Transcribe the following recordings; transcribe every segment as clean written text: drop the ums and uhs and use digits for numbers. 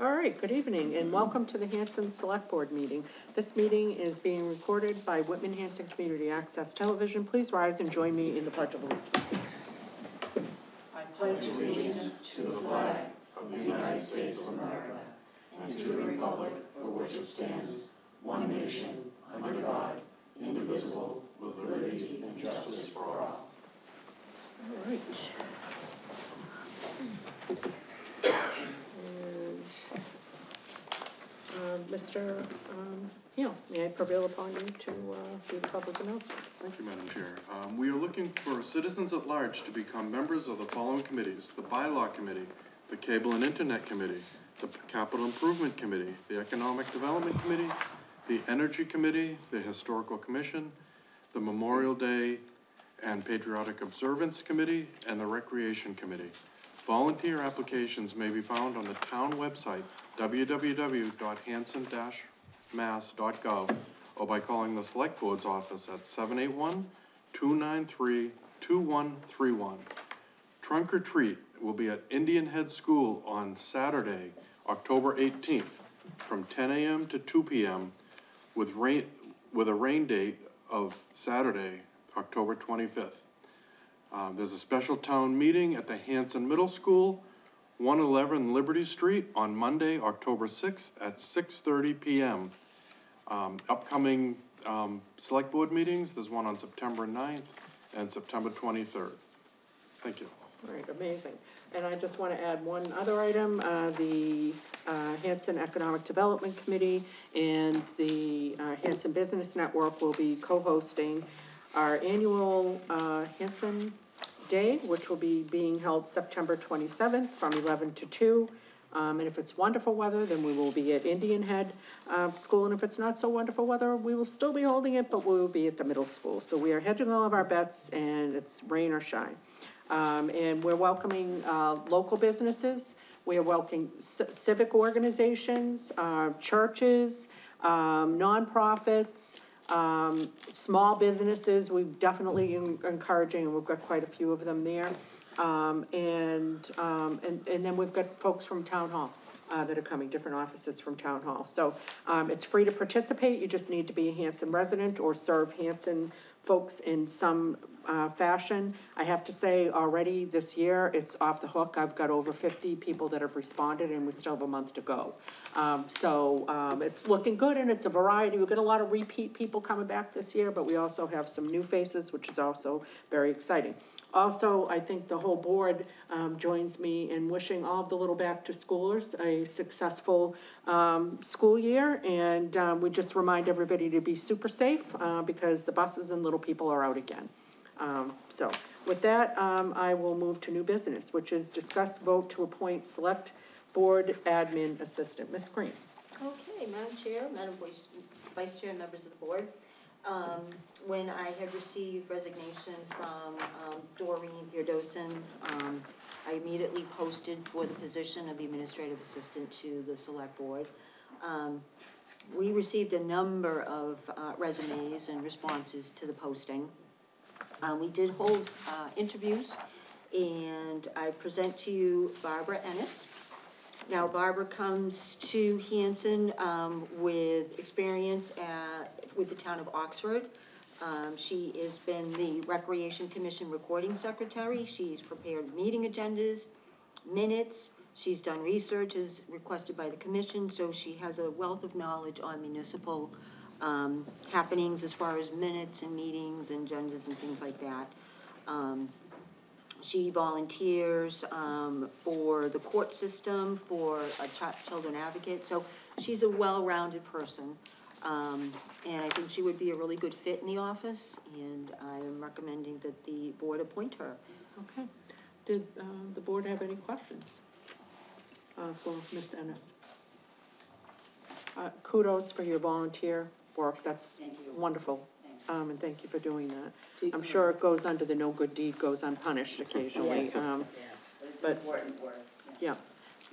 All right, good evening, and welcome to the Hanson Select Board meeting. This meeting is being recorded by Whitman Hanson Community Access Television. Please rise and join me in the Pledge of Allegiance. I pledge allegiance to the flag of the United States of America and to the republic for which it stands, one nation, under God, indivisible, with liberty and justice for all. All right. Mr. Neal, may I prevail upon you to do the public announcements? Thank you, Madam Chair. We are looking for citizens at large to become members of the following committees: the Bylaw Committee, the Cable and Internet Committee, the Capital Improvement Committee, the Economic Development Committee, the Energy Committee, the Historical Commission, the Memorial Day and Patriotic Observance Committee, and the Recreation Committee. Volunteer applications may be found on the town website, www.hanson-mass.gov, or by calling the Select Board's office at 781-293-2131. Trunk or Treat will be at Indian Head School on Saturday, October 18th, from 10 a.m. to 2 p.m., with a rain date of Saturday, October 25th. There's a special town meeting at the Hanson Middle School, 111 Liberty Street, on Monday, October 6th at 6:30 p.m. Upcoming Select Board meetings, there's one on September 9th and September 23rd. Thank you. All right, amazing. And I just want to add one other item. The Hanson Economic Development Committee and the Hanson Business Network will be co-hosting our annual Hanson Day, which will be being held September 27th from 11 to 2. And if it's wonderful weather, then we will be at Indian Head School. And if it's not so wonderful weather, we will still be holding it, but we will be at the middle school. So we are hedging all of our bets, and it's rain or shine. And we're welcoming local businesses. We are welcoming civic organizations, churches, nonprofits, small businesses. We definitely encouraging, and we've got quite a few of them there. And then we've got folks from Town Hall that are coming, different offices from Town Hall. So it's free to participate. You just need to be a Hanson resident or serve Hanson folks in some fashion. I have to say already this year, it's off the hook. I've got over 50 people that have responded, and we still have a month to go. It's looking good, and it's a variety. We've got a lot of repeat people coming back this year, but we also have some new faces, which is also very exciting. Also, I think the whole board joins me in wishing all of the little back-to-schoolers a successful school year, and we just remind everybody to be super safe because the buses and little people are out again. So with that, I will move to new business, which is discuss vote to appoint select board admin assistant. Ms. Green. Okay, Madam Chair, Madam Vice Chair, members of the board. When I had received resignation from Doreen Beardosin, I immediately posted for the position of the administrative assistant to the select board. We received a number of resumes and responses to the posting. We did hold interviews, and I present to you Barbara Ennis. Now, Barbara comes to Hanson with experience with the town of Oxford. She has been the Recreation Commission recording secretary. She's prepared meeting agendas, minutes. She's done research as requested by the commission, so she has a wealth of knowledge on municipal happenings as far as minutes and meetings and agendas and things like that. She volunteers for the court system, for a children advocate, so she's a well-rounded person. And I think she would be a really good fit in the office, and I am recommending that the board appoint her. Okay. Did the board have any questions for Ms. Ennis? Kudos for your volunteer work. That's wonderful. And thank you for doing that. I'm sure it goes under the no good deed goes unpunished occasionally. Yes, it's but important work. Yeah.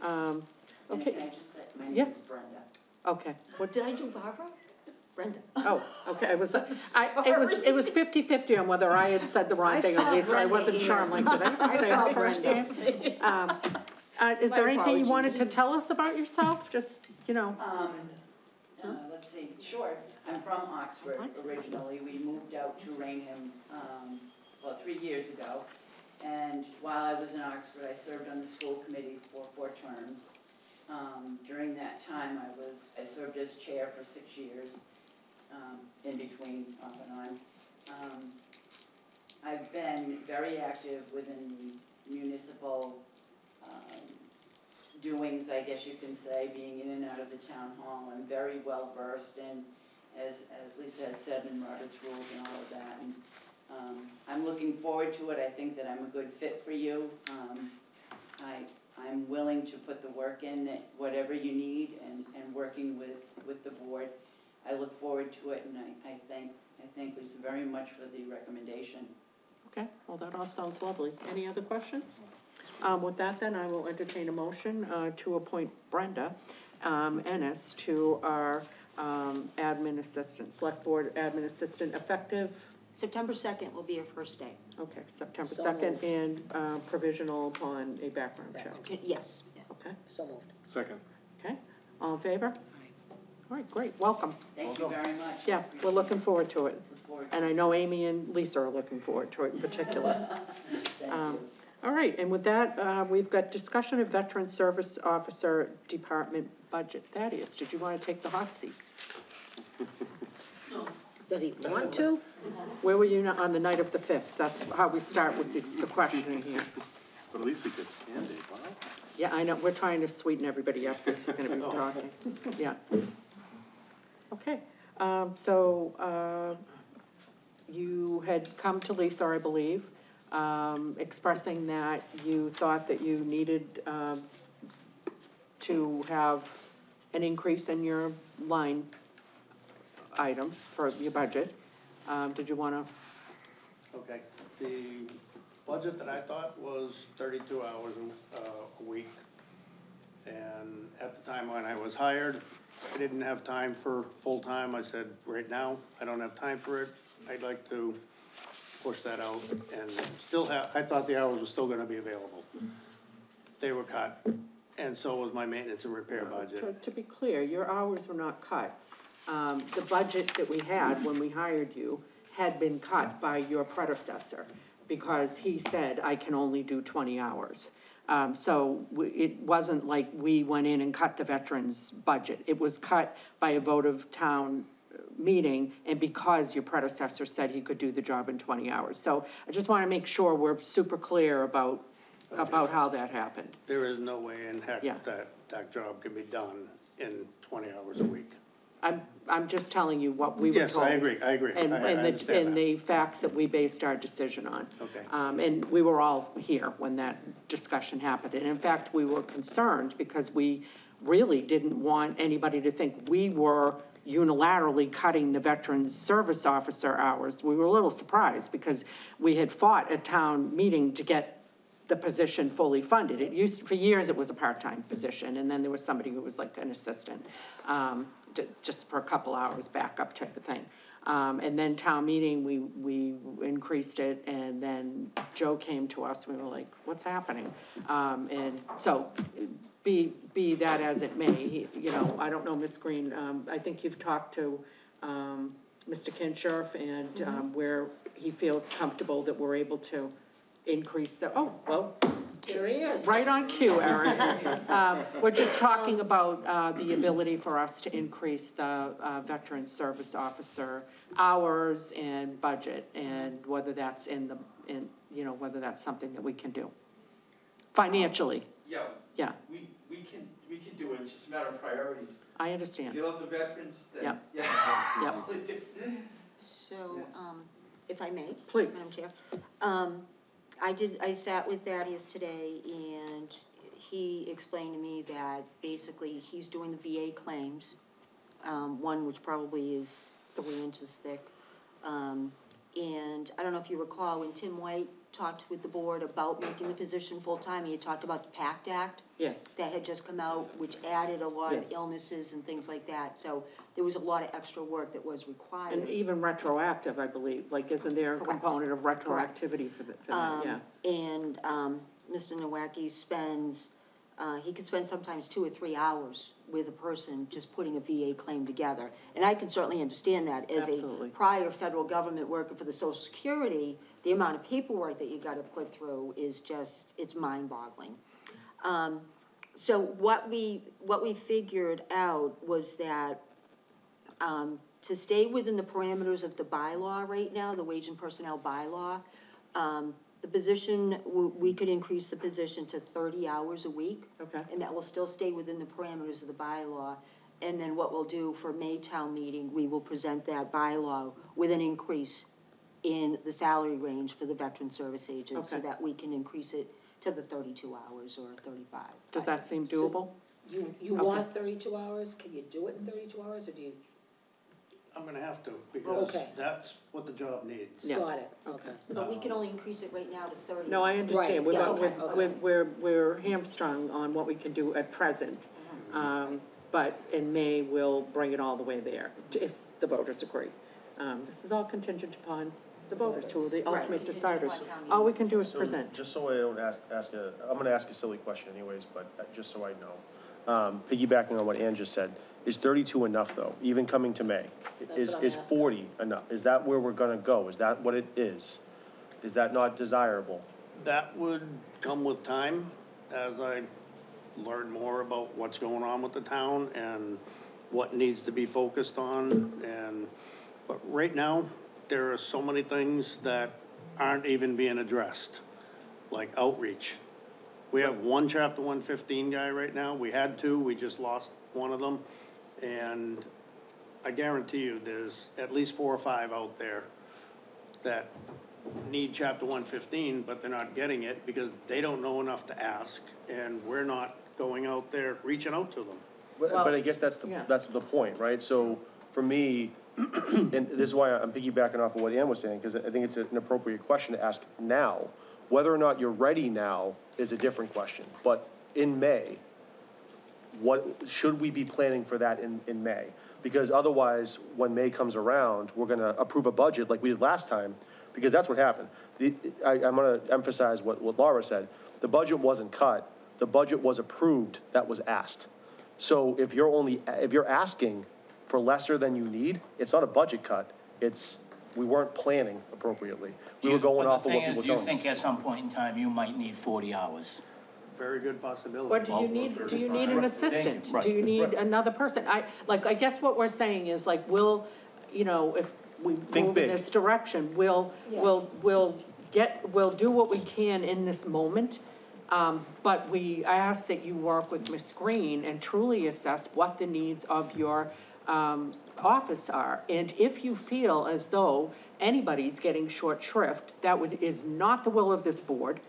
And Okay. can I just say, my name Yeah. is Brenda. Okay. What did I do, Barbara? Brenda. Oh, okay. It was 50-50 on whether I had said the wrong thing or at least I wasn't sure. I'm like, did I say her first name? Is there My anything you wanted to apologies. tell us about yourself? Just, Let's see, sure, I'm from Oxford originally, we moved out to Rainham, 3 years ago. And while I was in Oxford, I served on the school committee for 4 terms. During that time, I served as chair for 6 years, in between, off and on. I've been very active within the municipal, doings, I guess you can say, being in and out of the town hall. I'm very well versed in, as Lisa had said, in Robert's rules and all of that. And I'm looking forward to it. I think that I'm a good fit for you. I'm willing to put the work in, that whatever you need, and working with the board. I look forward to it, and I thank Lisa very much for the recommendation. okay, well, that all sounds lovely. Any other questions? With that, then, I will entertain a motion, to appoint Brenda, Ennis to our, admin assistant, select board admin assistant, effective, September 2nd will be your first day. okay, September So 2nd, and, provisional upon a background check. Yes. Okay, So moved. Second. okay, all in favor? All right, great, welcome. Thank you very much. Yeah, we're looking forward to it. Look forward to And I know Amy and Lisa are looking forward to it in particular. Thank you. All right, and with that, we've got discussion of Veteran Service Officer Department budget. Thaddeus, did you want to take the hot seat? Does he want to? Where were you on the night of the 5th? That's how we start with the questioning here. But at least he gets candy, wow. Yeah, I know, we're trying to sweeten everybody up that's gonna be talking, yeah. Okay, you had come to Lisa, I believe, expressing that you thought that you needed, to have an increase in your line items for your budget. Did you wanna, Okay, the budget that I thought was 32 hours a week. And at the time when I was hired, I didn't have time for full-time. I said, right now, I don't have time for it. I'd like to push that out and still have, I thought the hours were still gonna be available. They were cut, and so was my maintenance and repair budget. to be clear, your hours were not cut. The budget that we had when we hired you had been cut by your predecessor, because he said, I can only do 20 hours. It wasn't like we went in and cut the veterans' budget. It was cut by a vote of town meeting, and because your predecessor said he could do the job in 20 hours. So I just want to make sure we're super clear about how that happened. There is no way in heck Yeah. that job can be done in 20 hours a week. I'm just telling you what we were told. Yes, I agree. And, I and understand that. the facts that we based our decision on. Okay. And we were all here when that discussion happened. And in fact, we were concerned because we really didn't want anybody to think we were unilaterally cutting the Veterans Service Officer hours. We were a little surprised because we had fought at town meeting to get the position fully funded. For years, it was a part-time position, and then there was somebody who was like an assistant, just for a couple hours backup type of thing. And then town meeting, we increased it, and then Joe came to us, we were like, what's happening? And so, be that as it may, I don't know, Ms. Green, I think you've talked to, Mr. Kinshirf, and, where he feels comfortable that we're able to increase Sure he is. right on cue, Erin. We're just talking about, the ability for us to increase the, Veteran Service Officer hours and budget, and whether that's whether that's something that we can do financially. Yeah. Yeah, We can do it, it's just a matter of priorities. I If understand. you love the veterans, then, Yep. yeah. Yep. So, if I may? Please. Madam Chair. I sat with Thaddeus today, and he explained to me that basically he's doing the VA claims, one which probably is 3 inches thick. And I don't know if you recall, when Tim White talked with the board about making the position full-time, he had talked about the PACT Act Yes, that had just come out, which added a lot of Yes. illnesses and things like that. So there was a lot of extra work that was required. and even retroactive, I believe, like, isn't there a Correct. component of retroactivity for that, yeah? And, Mr. Nowacki spends, he could spend sometimes 2 or 3 hours with a person just putting a VA claim together. And I can certainly understand that as a Absolutely. prior federal government worker for the Social Security, the amount of paperwork that you gotta put through is just, it's mind-boggling. So what we figured out was that, to stay within the parameters of the bylaw right now, the wage and personnel bylaw, the position, we could increase the position to 30 hours a week. Okay. And that will still stay within the parameters of the bylaw. And then what we'll do for May town meeting, we will present that bylaw with an increase in the salary range for the veteran service agent, so Okay. that we can increase it to the 32 hours or 35. Does that seem doable? You Okay. want 32 hours? Can you do it in 32 hours, or do you? I'm gonna have to, because Okay. that's what the job needs. Yeah. Got it, okay. But we can only increase it right now to 30. No, I understand, Right, we're, yeah, we're, okay. we're hamstrung on what we can do at present. But in May, we'll bring it all the way there, if the voters agree. This is all contingent upon the voters, who are the Right, ultimate contingent deciders. upon town All we meeting. can do is So, present. just so I don't I'm gonna ask a silly question anyways, but just so I know. Piggybacking on what Ann just said, is 32 enough though, even coming to May? That's what I'm Is asking. 40 enough? Is that where we're gonna go? Is that what it is? Is that not desirable? That would come with time, as I learn more about what's going on with the town and what needs to be focused on, but right now, there are so many things that aren't even being addressed, like outreach. We have one chapter 115 guy right now, we had two, we just lost one of them, and I guarantee you, there's at least 4 or 5 out there that need chapter 115, but they're not getting it because they don't know enough to ask, and we're not going out there reaching out to them. But I guess that's yeah. that's the point, right? So, for me, and this is why I'm piggybacking off of what Ann was saying, because I think it's an appropriate question to ask now. Whether or not you're ready now is a different question, but in May, what, should we be planning for that in May? Because otherwise, when May comes around, we're gonna approve a budget like we did last time, because that's what happened. I'm gonna emphasize what Laura said. The budget wasn't cut, the budget was approved, that was asked. So if you're asking for lesser than you need, it's not a budget cut, it's, we weren't planning appropriately. We were going off of what people But the thing is, told do you us. think at some point in time you might need 40 hours? Very good possibility. Or do you need an assistant? Right, Do you need right. another person? I guess what we're saying is like, if we Think move in big. this direction, we'll do what we can in this moment. But I ask that you work with Ms. Green and truly assess what the needs of your, office are. And if you feel as though anybody's getting short shrift, is not the will of this board.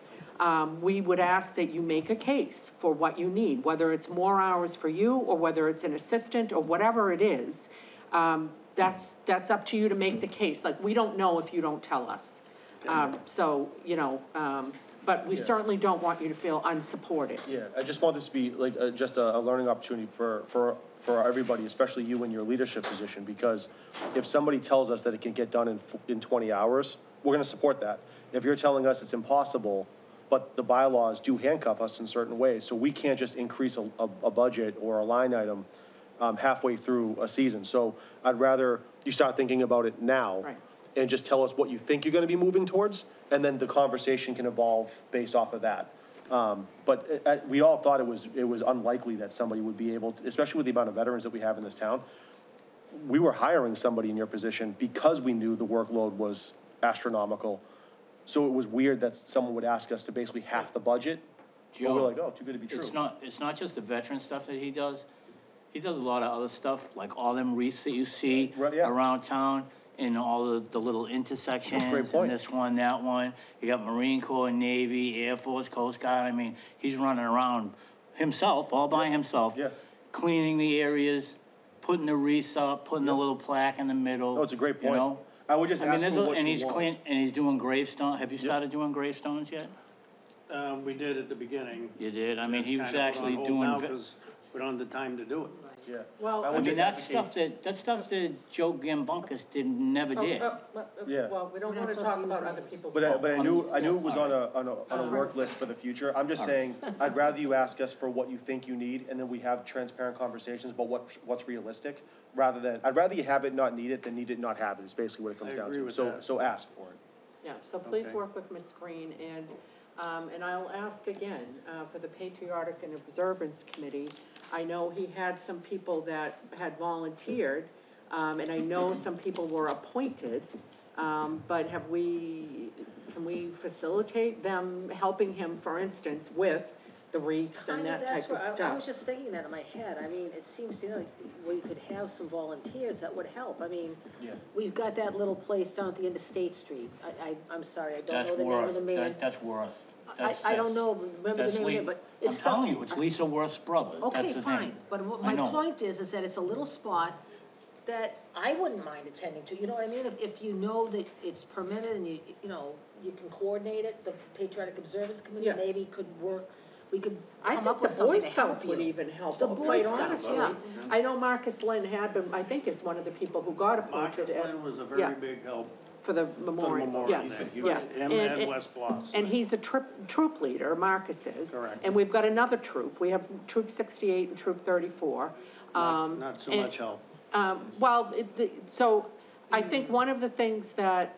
We would ask that you make a case for what you need, whether it's more hours for you, or whether it's an assistant, or whatever it is. That's up to you to make the case, like, we don't know if you don't tell us. But we certainly don't want you to feel unsupported. Yeah, I just want this to be like, just a learning opportunity for everybody, especially you in your leadership position, because if somebody tells us that it can get done in 20 hours, we're gonna support that. If you're telling us it's impossible, but the bylaws do handcuff us in certain ways, so we can't just increase a budget or a line item, halfway through a season. So I'd rather you start thinking about it now. Right. And just tell us what you think you're gonna be moving towards, and then the conversation can evolve based off of that. But we all thought it was unlikely that somebody would be able to, especially with the amount of veterans that we have in this town. We were hiring somebody in your position because we knew the workload was astronomical. So it was weird that someone would ask us to basically half the budget. But we're Joe, like, oh, too good to be true. It's not just the veteran stuff that he does. He does a lot of other stuff, like all them wreaths that you see Right, yeah. around town, and all the little intersections, Great point. and this one, that one. You got Marine Corps, Navy, Air Force, Coast Guard. I mean, he's running around himself, all by himself. Yeah. Cleaning the areas, putting the wreaths up, putting a little plaque in the middle. Oh, it's a great You point. know? I would just I mean, ask there's for a, what and you he's want. and he's doing gravestone. Have you Yep. started doing gravestones yet? We did at the beginning. You did? I mean, It's he was kinda put on actually hold doing. now 'cause we don't have the time to do it. Yeah. Well, I I would mean, just advocate- that's stuff that Joe Gambunkus never did. Yeah. Well, we don't We're not wanna supposed talk to use about other names. people's But fault. I knew it was on a work list for the future. I'm just saying, I'd rather you ask us for what you think you need, and then we have transparent conversations about what's realistic, rather than, I'd rather you have it, not need it, than need it, not have it, is basically what it comes I down agree to. with So, that. so ask for it. Yeah, so please Okay. work with Ms. Green, and I'll ask again, for the Patriotic and Observance Committee. I know he had some people that had volunteered, and I know some people were appointed, but can we facilitate them helping him, for instance, with the wreaths and that type of I stuff? was just thinking that in my head, I mean, it seems to me like we could have some volunteers that would help, I mean, Yeah. we've got that little place down at the end of State Street, I'm sorry, I don't know the name of the man. That's Worth. I don't know, remember the name of it, but it's I'm stuff. telling you, it's Lisa Worth's brother, that's Okay, his name. fine, but what I my know. point is that it's a little spot that I wouldn't mind attending to, you know what I mean? If you know that it's permitted and you know, you can coordinate it, the Patriotic Observance Committee Yeah. maybe could work, we could I come think up the with Boy something to help Scouts would you. even help, The Boy quite Scouts, honestly. yeah. I know Marcus Lynn had been, I think is one of the people who got Marcus appointed at, Lynn was a yeah. very big help for the for the memorial, memorial yeah, day. yeah. Him and Wes Bloss. And he's a troop leader, Marcus is. Correct. And we've got another troop, we have Troop 68 and Troop 34. Not so and- much help. Well, so I think one of the things that,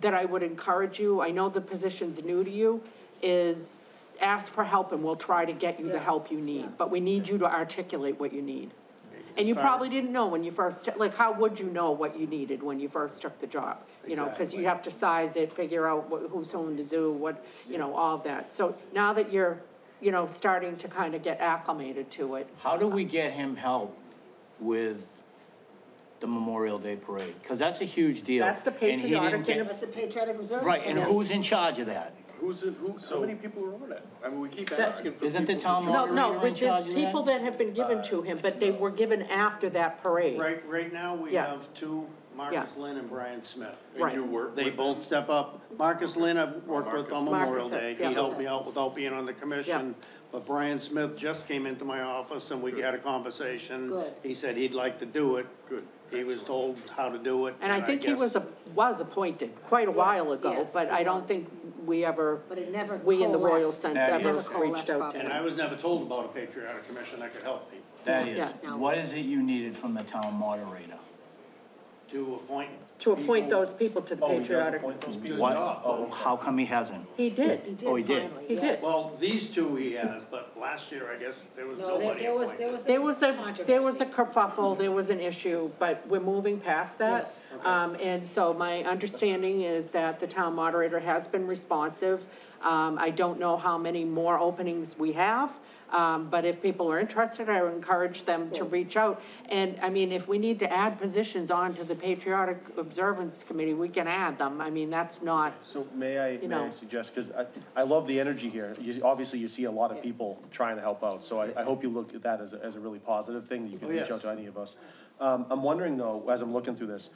that I would encourage you, I know the position's new to you, is ask for help and we'll try to get you the Yeah. help you need, but we need you to articulate what you need. And you Start- probably didn't know when you first, like, how would you know what you needed when you first took the job? You know, because you Exactly. have to size it, figure out who's who in the zoo, what, you know, all of that. So now that you're, you know, starting to kind of get acclimated to it, How do we get him help with the Memorial Day Parade? Because that's a huge deal. That's the and he didn't Patriotic get- and That's the Patriotic Observance. Right, and Committee. who's in charge of that? How many people are on it? I mean, we keep That- asking for Isn't the people to town join. no, moderator no, in but charge there's of that? people that have been given to him, but they were given after that parade. Right now, we Yeah. have two, Marcus Lynn and Brian Smith. Right. And you work They with both step up. Marcus Lynn, I've worked with on Marcus. Memorial Marcus, Day. yeah. He helped me out without being on the commission. But Brian Smith just came into my office and we had a conversation. Good. He said he'd like to do it. Good. He was told how to do it. And I think he guess- was appointed quite a while ago, yes, but he I don't was. think we ever, But it never we in the royal coalesced. sense That ever is- Never coalesced reached out to properly. And him. I was never told about a patriotic commission that could help me. That is, Yeah. what is it you needed from the town moderator? To appoint. To appoint people- those people to the Oh, he does Patriotic. appoint those people. What, oh, how come he hasn't? He did, He Oh, he did did. finally, He yes. did. Well, these two he has, but last year, I guess, there was No, nobody there was, appointed. there was a controversy. kerfuffle, there was an issue, but we're moving past that. Yes. And so my understanding is that the town moderator has been responsive. I don't know how many more openings we have, but if people are interested, I would encourage them to reach out. And, I mean, if we need to add positions onto the Patriotic Observance Committee, we can add them. I mean, that's not, So may I know. suggest, because I love the energy here. Obviously, you see a lot of people trying to help out, so I hope you look at that as a really positive thing, that you can Oh, reach yes. out to any of us. I'm wondering though, as I'm looking through this,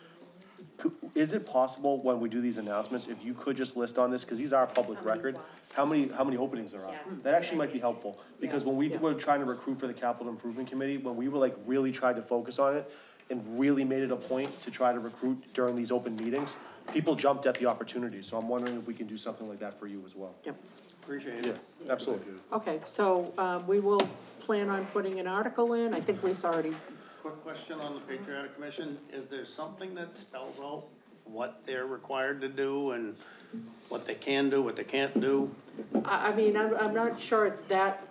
is it possible when we do these announcements, if you could just list on this, because these are public record, how many openings there are? That actually might be helpful, because when we were trying to recruit for the capital improvement committee, when we were like really tried to focus on it and really made it a point to try to recruit during these open meetings, people jumped at the opportunity, so I'm wondering if we can do something like that for you as well. yep. Appreciate Yeah, it. absolutely. Okay, so, we will plan on putting an article in. I think Lisa already, Quick question on the Patriotic Commission, is there something that spells out what they're required to do and what they can do, what they can't do? I mean, I'm not sure it's that,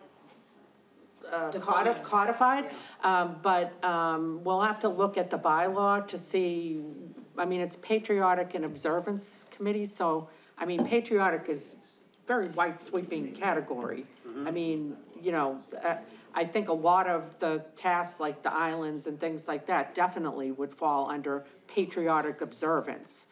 Defined. codified, but, we'll have to look at the bylaw to see, I mean, it's Patriotic and Observance Committee, so, I mean, patriotic is very wide sweeping category. I mean, you know, I think a lot of the tasks, like the islands and things like that, definitely would fall under patriotic observance.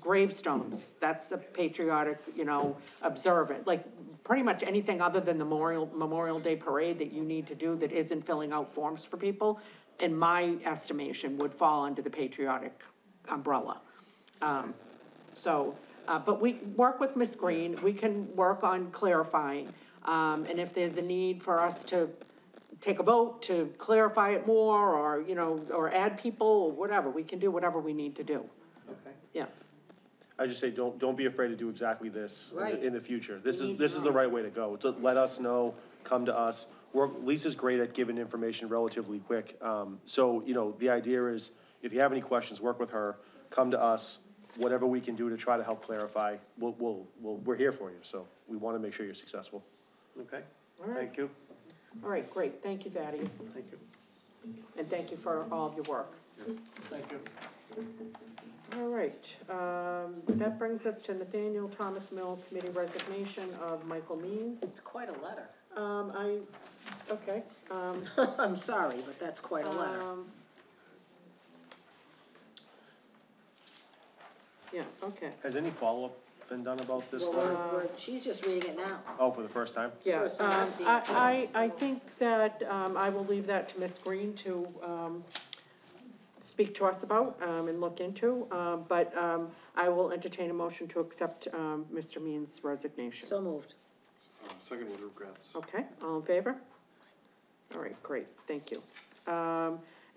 Gravestones, that's a patriotic, you know, observant, like, pretty much anything other than the Memorial Day Parade that you need to do that isn't filling out forms for people, in my estimation, would fall under the patriotic umbrella. But we work with Ms. Green, we can work on clarifying. And if there's a need for us to take a vote to clarify it more, or, you know, or add people, or whatever, we can do whatever we need to do, Okay. yeah. I just say, don't be afraid to do exactly this Right. in the future. This We need is to the know. right way to go, to let us know, come to us. Lisa's great at giving information relatively quick. So, you know, the idea is, if you have any questions, work with her, come to us, whatever we can do to try to help clarify, we're here for you, so we wanna make sure you're successful. Okay, All right, thank you, all right, great, thank you, Thaddeus, thank you, and thank you for all of your work. thank you. All right, that brings us to Nathaniel Thomas Mill Committee resignation of Michael Means. It's quite a letter. Okay, I'm sorry, but that's quite a letter. Yeah, okay, Has any follow-up been done about this Well, letter? she's just reading it now. Oh, for the first time? yeah, First time I've seen it. I think that, I will leave that to Ms. Green to, speak to us about, and look into, but, I will entertain a motion to accept, Mr. Means' resignation. So moved. Second with regrets. Okay, all in favor? All right, great, thank you.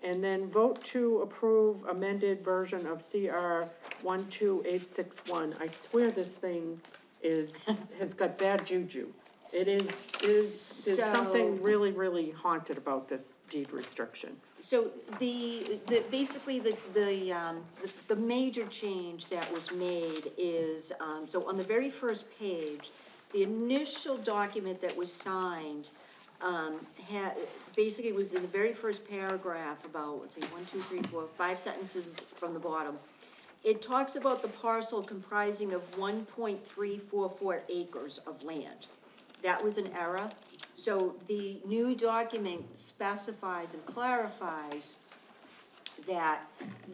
And then vote to approve amended version of CR 12861. I swear this thing has got bad juju. There's something So- really, really haunted about this deed restriction. So basically, the major change that was made is, so on the very first page, the initial document that was signed, basically it was in the very first paragraph, about, let's see, 1, 2, 3, 4, 5 sentences from the bottom. It talks about the parcel comprising of 1.344 acres of land. That was an error. So the new document specifies and clarifies that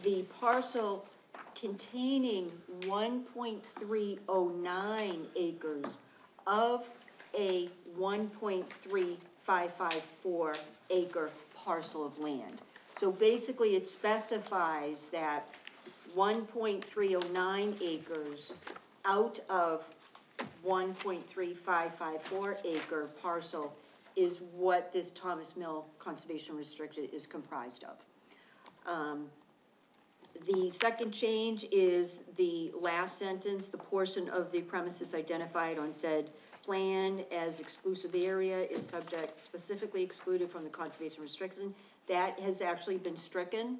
the parcel containing 1.309 acres of a 1.3554 acre parcel of land. So basically, it specifies that 1.309 acres out of 1.3554 acre parcel is what this Thomas Mill Conservation Restricted is comprised of. The second change is the last sentence, the portion of the premises identified on said plan as exclusive area is subject, specifically excluded from the conservation restriction. That has actually been stricken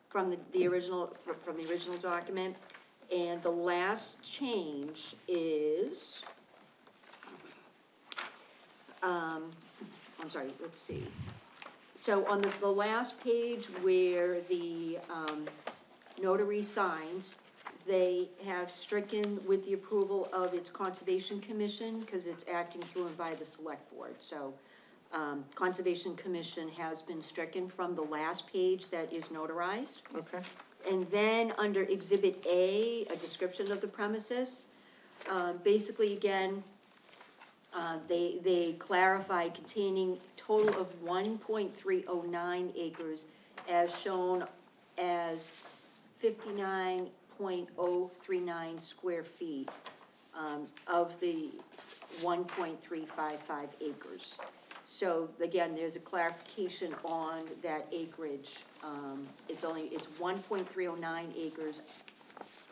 from the original document. And the last change is, I'm sorry, let's see. So on the last page where the, notary signs, they have stricken with the approval of its Conservation Commission, because it's acting through and by the Select Board. So, Conservation Commission has been stricken from the last page that is notarized. Okay, And then under Exhibit A, a description of the premises, basically, again, they clarify containing total of 1.309 acres as shown as 59.039 square feet, of the 1.355 acres. So again, there's a clarification on that acreage. It's 1.309 acres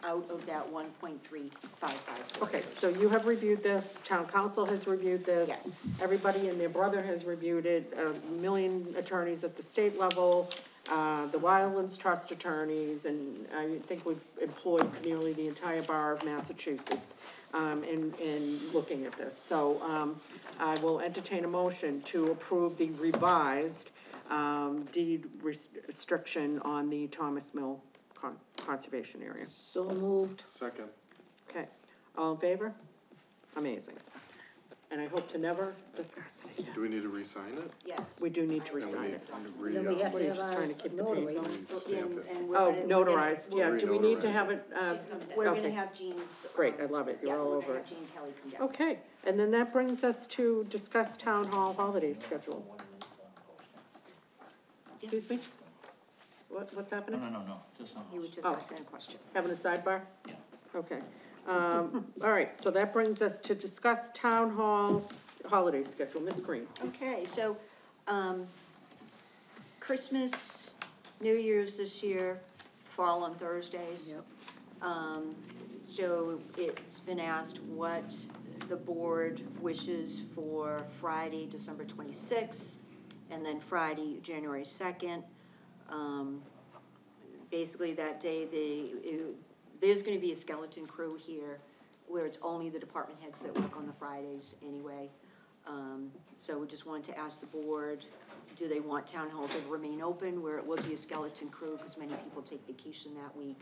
out of that 1.355. okay, so you have reviewed this, town council has reviewed this. Yes. Everybody and their brother has reviewed it, a million attorneys at the state level, the Wildlands Trust attorneys, and I think we've employed nearly the entire bar of Massachusetts, in looking at this. So, I will entertain a motion to approve the revised, deed restriction on the Thomas Mill Conservation Area. So moved. Second. Okay, all in favor? Amazing. And I hope to never discuss it again. Do we need to re-sign it? Yes. We do need to And we re-sign need it. to Then we have What to are you have just our trying to keep the pain notary. going? We stamp it. And we're Oh, gonna- notarized, yeah, do we need to Re-notarize have it, We're gonna okay. have Jean. Great, I love it. You're all Yeah, we're over gonna it. have Jean Kelly come down. Okay, and then that brings us to discuss town hall holiday schedule. Excuse me? What's happening? No, just something He was else. just Oh. asking a question. Having a sidebar? Yeah. Okay. All right, so that brings us to discuss town halls, holiday schedule, Ms. Green. Okay, so, Christmas, New Year's this year fall on Thursdays. Yep. So it's been asked what the board wishes for Friday, December 26th, and then Friday, January 2nd. Basically that day, there's gonna be a skeleton crew here where it's only the department heads that work on the Fridays anyway. So we just wanted to ask the board, do they want town hall to remain open where it will be a skeleton crew, because many people take vacation that week?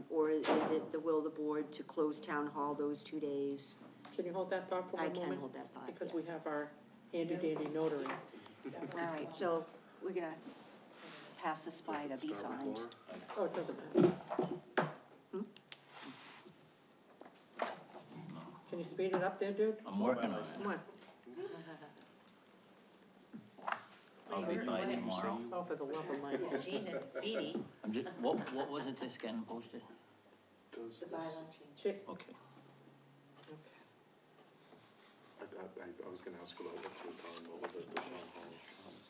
Or is it the will of the board to close town hall those 2 days? Can you hold that thought for I one moment? can hold that thought, Because we yes. have our handy dandy notary. All right, so we're gonna pass this by to be Start with signed. Laura. Oh, it doesn't matter. Can you speed it up there, dude? I'm working on Come it. on. I'll be by tomorrow. Oh, for the love of Mike. Gene is speedy. I'm just, what was it that's getting posted? Does this, Chief? Okay. I was gonna ask about what you were talking about with the town hall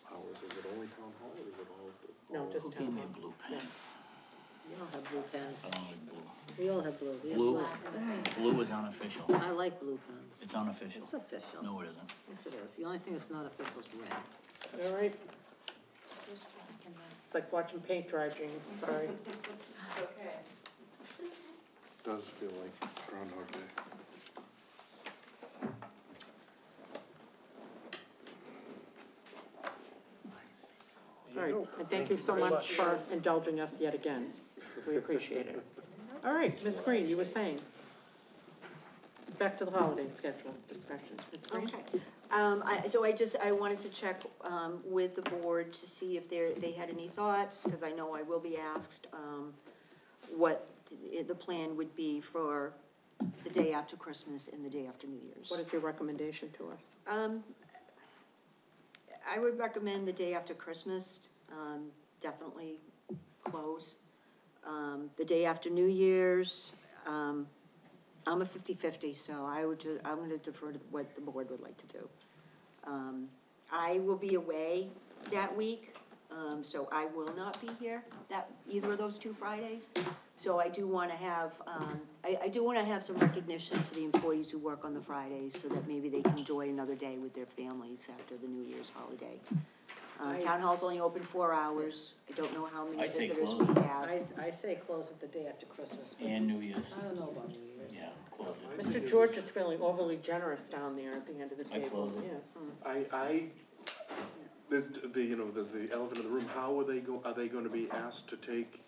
hours. Is it only town hall or is it all of the? No, all just of Who gave me a town hall. blue pen? You don't have blue pens. I don't like blue. We all have blue. We have Blue, blue is unofficial. I like blue pens. It's unofficial. It's official. No, it isn't. Yes, it is. The only thing that's not official is red. All right. It's like watching paint dry, Jean, sorry. Okay. Does feel like Groundhog Day. All right, and thank you so much for indulging us yet again. We appreciate it. All right, Ms. Green, you were saying? Back to the holiday schedule discussion. Ms. Green? Okay. I wanted to check, with the board to see if they had any thoughts, because I know I will be asked, what the plan would be for the day after Christmas and the day after New Year's. What is your recommendation to us? I would recommend the day after Christmas, definitely close. The day after New Year's, I'm a 50-50, so I'm gonna defer to what the board would like to do. I will be away that week, so I will not be here either of those 2 Fridays. So I do wanna have, I do wanna have some recognition for the employees who work on the Fridays, so that maybe they can enjoy another day with their families after the New Year's holiday. Town hall's only open 4 hours. I don't know how many I say visitors close. we have. I say close it the day after Christmas. And New Year's. I don't know about New Year's. Yeah, close it. Mr. George is feeling overly generous down there at the end of the I table. close it. Yes. There's there's the elephant in the room. How are they gonna be asked to take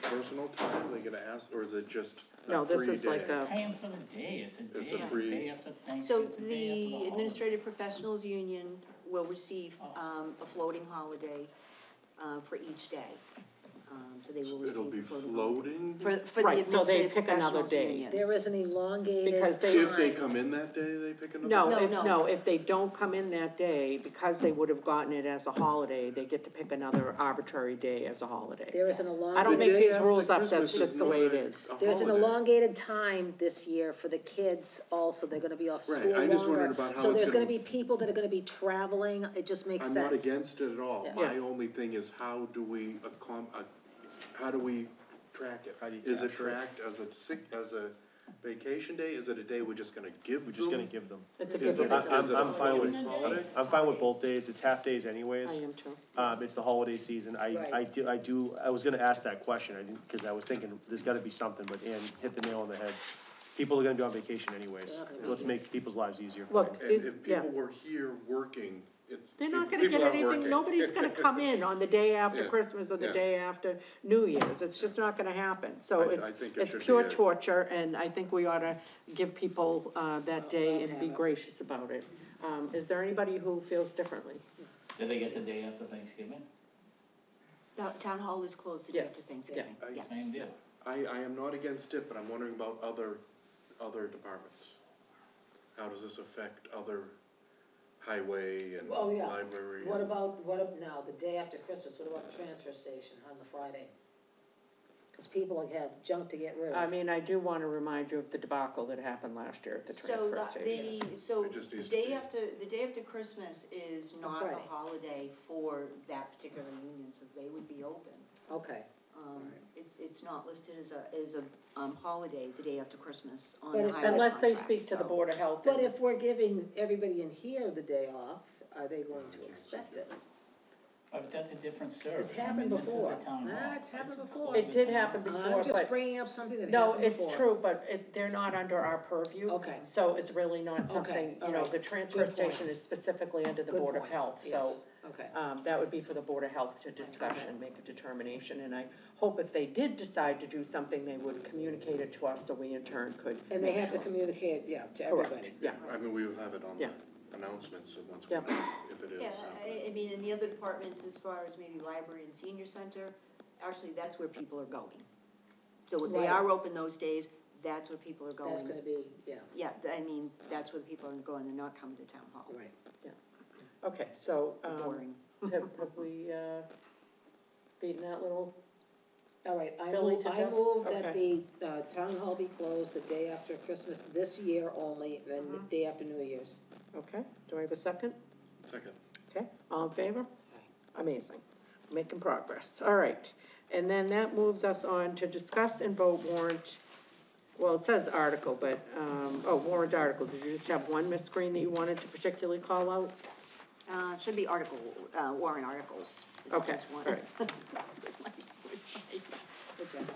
personal time? Are they gonna ask, or is it just No, a this free is like day? a, Pay 'em for the day, it's a It's day a after, free- day after Thanksgiving, So it's a day after the holiday. Administrative Professionals Union will receive, a floating holiday, for each day. So they will receive. It'll be a floating holiday. floating? For the Right, so they Administrative pick another Professionals day. Union. There is an elongated Because they- If they time. come in that day, they pick another? no, day? No. if they don't come in that day, because they would have gotten it as a holiday, they get to pick another arbitrary day as a holiday. There is an I don't elongated, make The day these after rules up, Christmas that's just the not way it a- is. a there's an holiday. elongated time this year for the kids also. They're gonna be off Right, school I just wondered longer. about how So it's there's gonna gonna- be people that are gonna be traveling. It just makes I'm sense. not against it at all. Yeah. My only thing is, how do we how do we track it? How do you Is it capture it? tracked as a vacation day? Is it a day we're just gonna give We're just them? gonna give them. It's a Is give it, and is take. it a I'm fine with- floating holiday? I'm fine with both days, it's half days anyways. I am too. It's the holiday season, I Right. I was gonna ask that question, I didn't, cause I was thinking, there's gotta be something, but Ann hit the nail on the head. People are gonna be on vacation anyways, They're not gonna be let's here. make people's lives easier. Look, And these, if yeah, people were here working, it's. they're not gonna people get aren't anything, working. nobody's gonna come in on the day after Yeah, Christmas or the yeah. day after New Year's, it's just not gonna happen. So I think it it's should be pure a- torture, and I think we ought to give people, that day and be gracious about it. Is there anybody who feels differently? Do they get the day after Thanksgiving? The town hall is closed the day Yes, after Thanksgiving, yeah. yes. Same deal. I am not against it, but I'm wondering about other departments. How does this affect other highway and Oh, yeah. library? What about now, the day after Christmas, what about the transfer station on the Friday? Cause people have junk to get rid of. I mean, I do wanna remind you of the debacle that happened last year at the So transfer station. It just needs to be- the day after Christmas is not a Friday. holiday for that particular union, so they would be open. Okay, It's not listed as a holiday, the day after Christmas on But the if- highway Unless they contract, speak to the so- Board of Health. but and- if we're giving everybody in here the day off, are they going to expect it? But that's a different service. It's happened I mean, this is before. a town hall. Nah, it's happened before. It did happen before, I'm just but, bringing up something that no, happened before. it's true, but they're not under our purview. Okay. So it's really not something, you know, alright. the transfer Good point. station is specifically under the Good Board of point. Health, Yes. so, Okay, that would be for the Board of Health to discuss Okay. and make a determination, and I hope if they did decide to do something, they would communicate it to us, so we in turn could. and they make have to sure. communicate, yeah, to Correct, everybody. yeah, I mean, we will have it on Yeah. the announcements, so once we, Yeah. if it is Yeah, happening. I mean, in the other departments, as far as maybe library and senior center, actually, that's where people are going. So if they Right. are open those days, that's where people are That's going. gonna be, yeah, Yeah, I mean, that's where people are going, they're not coming to town hall. right. okay, so, Boring. have we, beaten that little, All right, I Philly move, to I death? move that Okay. the, town hall be closed the day after Christmas this year only, then the day after New Year's. okay, do I have a second? Second. Okay, all in favor? Amazing, making progress, all right. And then that moves us on to discuss and vote warrant, well, it says article, but, warrant article, did you just have one, Ms. Green, that you wanted to particularly call out? It should be article, warrant articles. is Okay, just one. all right. Where's my-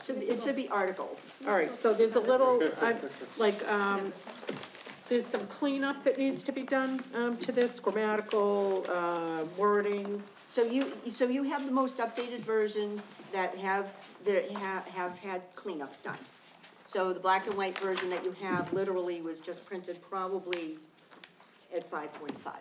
It should be articles. All right, so there's a little, there's some cleanup that needs to be done, to this, grammatical, wording. So you have the most updated version that have had cleanups done. So the black and white version that you have literally was just printed probably at 5:45.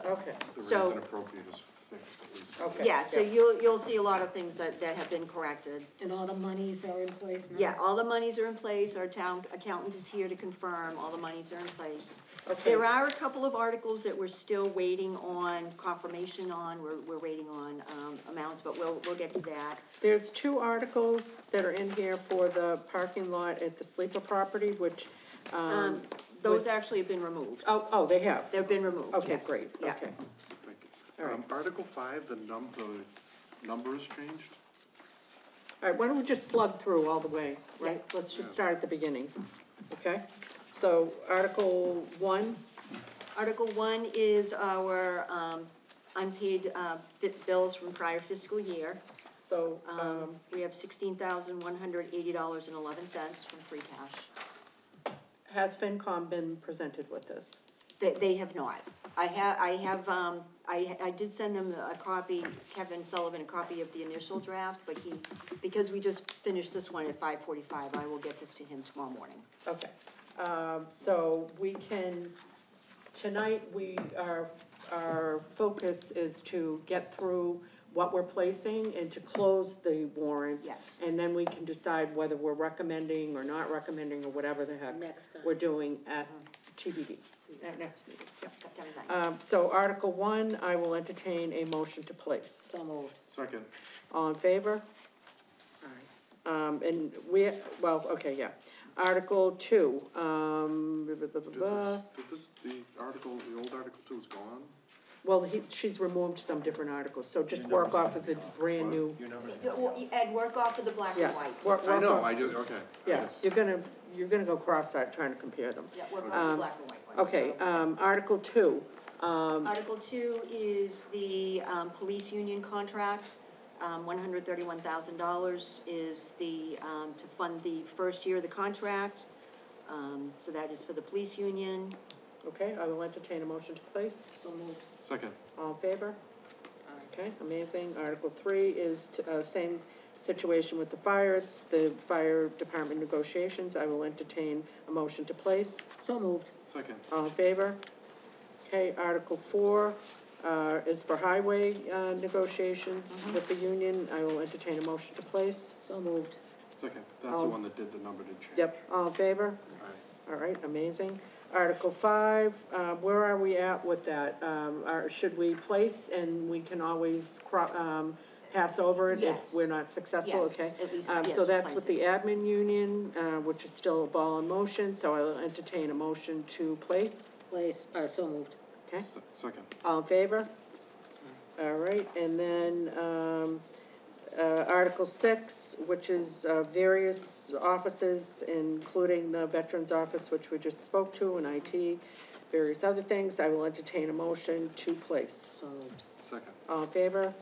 Okay, The So- raise and appropriate is fixed at least. Okay. Yeah, so you'll see a lot of things that have been corrected. And all the monies are in place now? Yeah, all the monies are in place, our town accountant is here to confirm, all the monies are in place. okay, There are a couple of articles that we're still waiting on confirmation on, we're waiting on, amounts, but we'll get to that. there's two articles that are in here for the parking lot at the sleeper property, which, Those actually have been removed. oh, they have? They've been removed, Okay, yes. great, Yeah. okay, Thank you. All right. Article 5, the number is changed? all right, why don't we just slug through all the way, right? Let's just start at the beginning, okay? So, Article 1, Article 1 is our, unpaid, bills from prior fiscal year. so, We have $16,180.11 from free cash. has FinCom been presented with this? They have not. I did send them a copy, Kevin Sullivan, a copy of the initial draft, but because we just finished this one at 5:45, I will get this to him tomorrow morning. Okay, so we can, tonight, our focus is to get through what we're placing and to close the warrant. Yes. And then we can decide whether we're recommending or not recommending, or whatever the heck Next time. we're doing at TBD, at next meeting. September 9th. So Article 1, I will entertain a motion to place. So moved. Second. All in favor? All right. And we, well, okay, yeah. Article 2, The old Article 2 is gone? well, she's removed some different articles, so just work off of the brand new, Your numbers. Ed, work off of the black yeah. and white. work I know, off- okay. Yeah, you're gonna go cross-eyed trying to compare them. Yeah, work off the black and white one. Okay, So- Article 2, Article 2 is the, police union contract. $131,000 is the, to fund the first year of the contract. So that is for the police union. okay, I will entertain a motion to place. So moved. Second. All in favor? Okay, amazing. Article 3 is, same situation with the fire, it's the fire department negotiations. I will entertain a motion to place. So moved. Second. All in favor? Okay, Article 4, is for highway, negotiations with the union. I will entertain a motion to place. So moved. Second. That's the one that did the number did change. Yep, all in favor? Aye. All right, amazing. Article 5, where are we at with that? Should we place, and we can always pass over it if Yes. we're not successful, Yes, okay? at least, So yes, that's replace with it. the admin union, which is still a ball in motion, so I'll entertain a motion to place, Place, so moved. okay? Second. All in favor? All right, and then, Article 6, which is, various offices, including the Veterans Office, which we just spoke to, and IT, various other things, I will entertain a motion to place. So moved. Second. All in favor?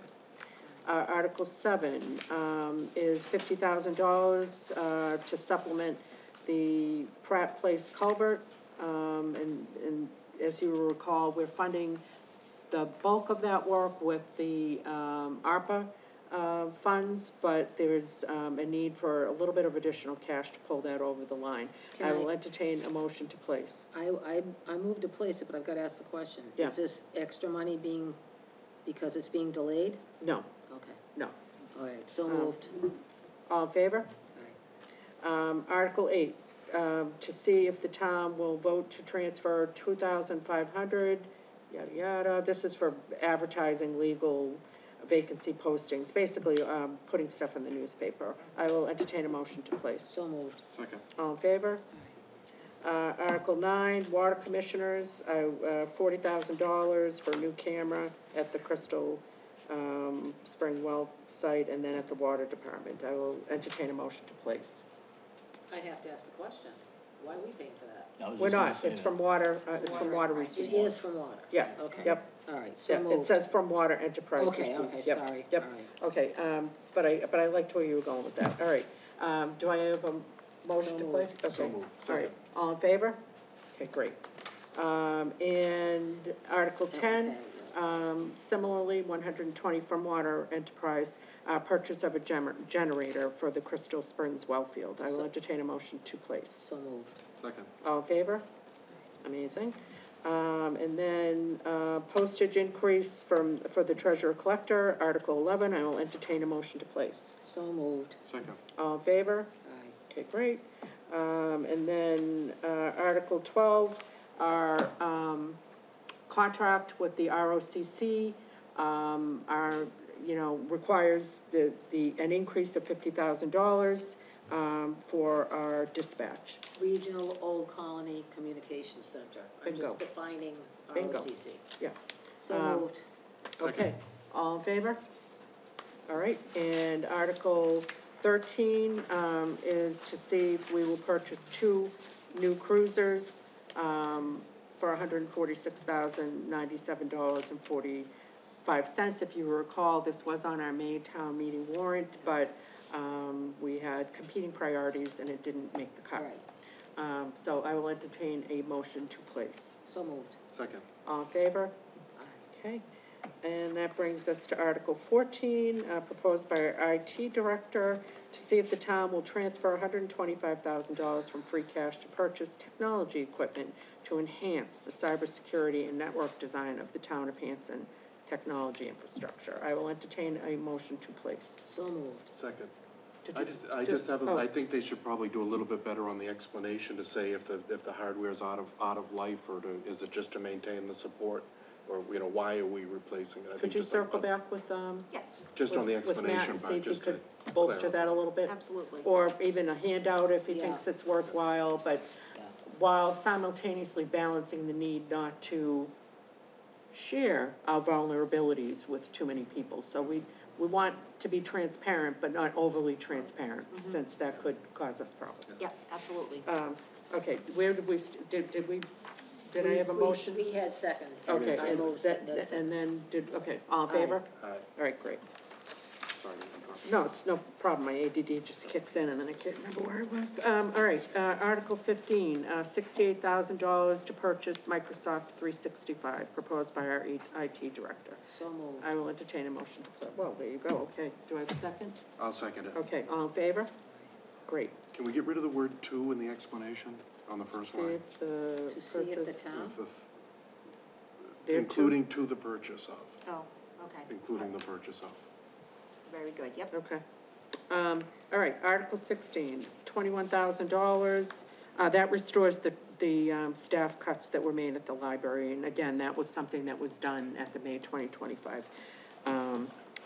Article 7, is $50,000, to supplement the Pratt Place culvert. And as you will recall, we're funding the bulk of that work with the, ARPA, funds, but there's, a need for a little bit of additional cash to pull that over the line. Can I will I- entertain a motion to place. I moved to place it, but I've gotta ask the question. Yeah. Is this extra money being, because it's being delayed? No, Okay, no. all right, so moved. All in favor? All right. Article 8, to see if the town will vote to transfer 2,500, yada, yada. This is for advertising legal vacancy postings, basically, putting stuff in the newspaper. I will entertain a motion to place. So moved. Second. All in favor? Article 9, water commissioners, $40,000 for a new camera at the Crystal, Spring Well site, and then at the water department. I will entertain a motion to place. I have to ask the question, why are we paying for that? I was We're just gonna not, say it's that. from water, it's from water It receipts. is from water? Yeah, Okay. yep. All right, so Yeah, it moved. says from water enterprise Okay, receipts, okay, yep, sorry, yep. all right. Okay, but I liked where you were going with that, all right. Do I have a motion to So place? moved. So Okay, moved. all right, all in favor? Okay, great. And Article 10, Okay. similarly, 120 from water enterprise, purchase of a generator for the Crystal Springs well field. I will So- entertain a motion to place. So moved. Second. All in favor? Amazing. And then, postage increase for the treasurer collector, Article 11, I will entertain a motion to place. So moved. Second. All in favor? Aye. Okay, great. And then, Article 12, our, contract with the ROCC, requires an increase of $50,000, for our dispatch. Regional Old Colony Communications Center. I'm Bingo. just defining Bingo. ROCC. Yeah. So moved. Okay, all in favor? All right, and Article 13, is to see if we will purchase 2 new cruisers, for $146,097.45. If you recall, this was on our May town meeting warrant, but, we had competing priorities and it didn't make the cut. Right, So I will entertain a motion to place. so moved. Second. All in favor? Aye. Okay, and that brings us to Article 14, proposed by our IT director, to see if the town will transfer $125,000 from free cash to purchase technology equipment to enhance the cybersecurity and network design of the town of Hanson technology infrastructure. I will entertain a motion to place. So moved. Second. Did I you- just have, oh. I think they should probably do a little bit better on the explanation to say if the hardware's out of life, or is it just to maintain the support? Or, why are we replacing it? I think Could you just circle back with, Yes, Just on the with Matt explanation and see part, if he just to could bolster that clarify. a little bit? absolutely. Or even a handout if he Yeah. thinks it's worthwhile, but Yeah. while simultaneously balancing the need not to share our vulnerabilities with too many people. So we want to be transparent, but not overly transparent, since that could cause us problems. Yep, absolutely. Okay, where did we, did I have a motion? We had second. Okay, I and moved, that, that's it. and then okay, all in Aye. favor? Aye. All right, great. Sorry to interrupt. No, it's no problem, my ADD just kicks in and then I can't remember where I was. All right, Article 15, $68,000 to purchase Microsoft 365, proposed by our IT director. So moved. I will entertain a motion to put, well, there you go, okay. Do I have a second? I'll second it. Okay, all in favor? Great. Can we get rid of the word "to" in the explanation on the first See line? if the To see if the purpose- town, There too? Including to the purchase of, Oh, okay. including the purchase of. Very good, yep. Okay. All right, Article 16, $21,000. That restores the staff cuts that were made at the library. And again, that was something that was done at the May 2025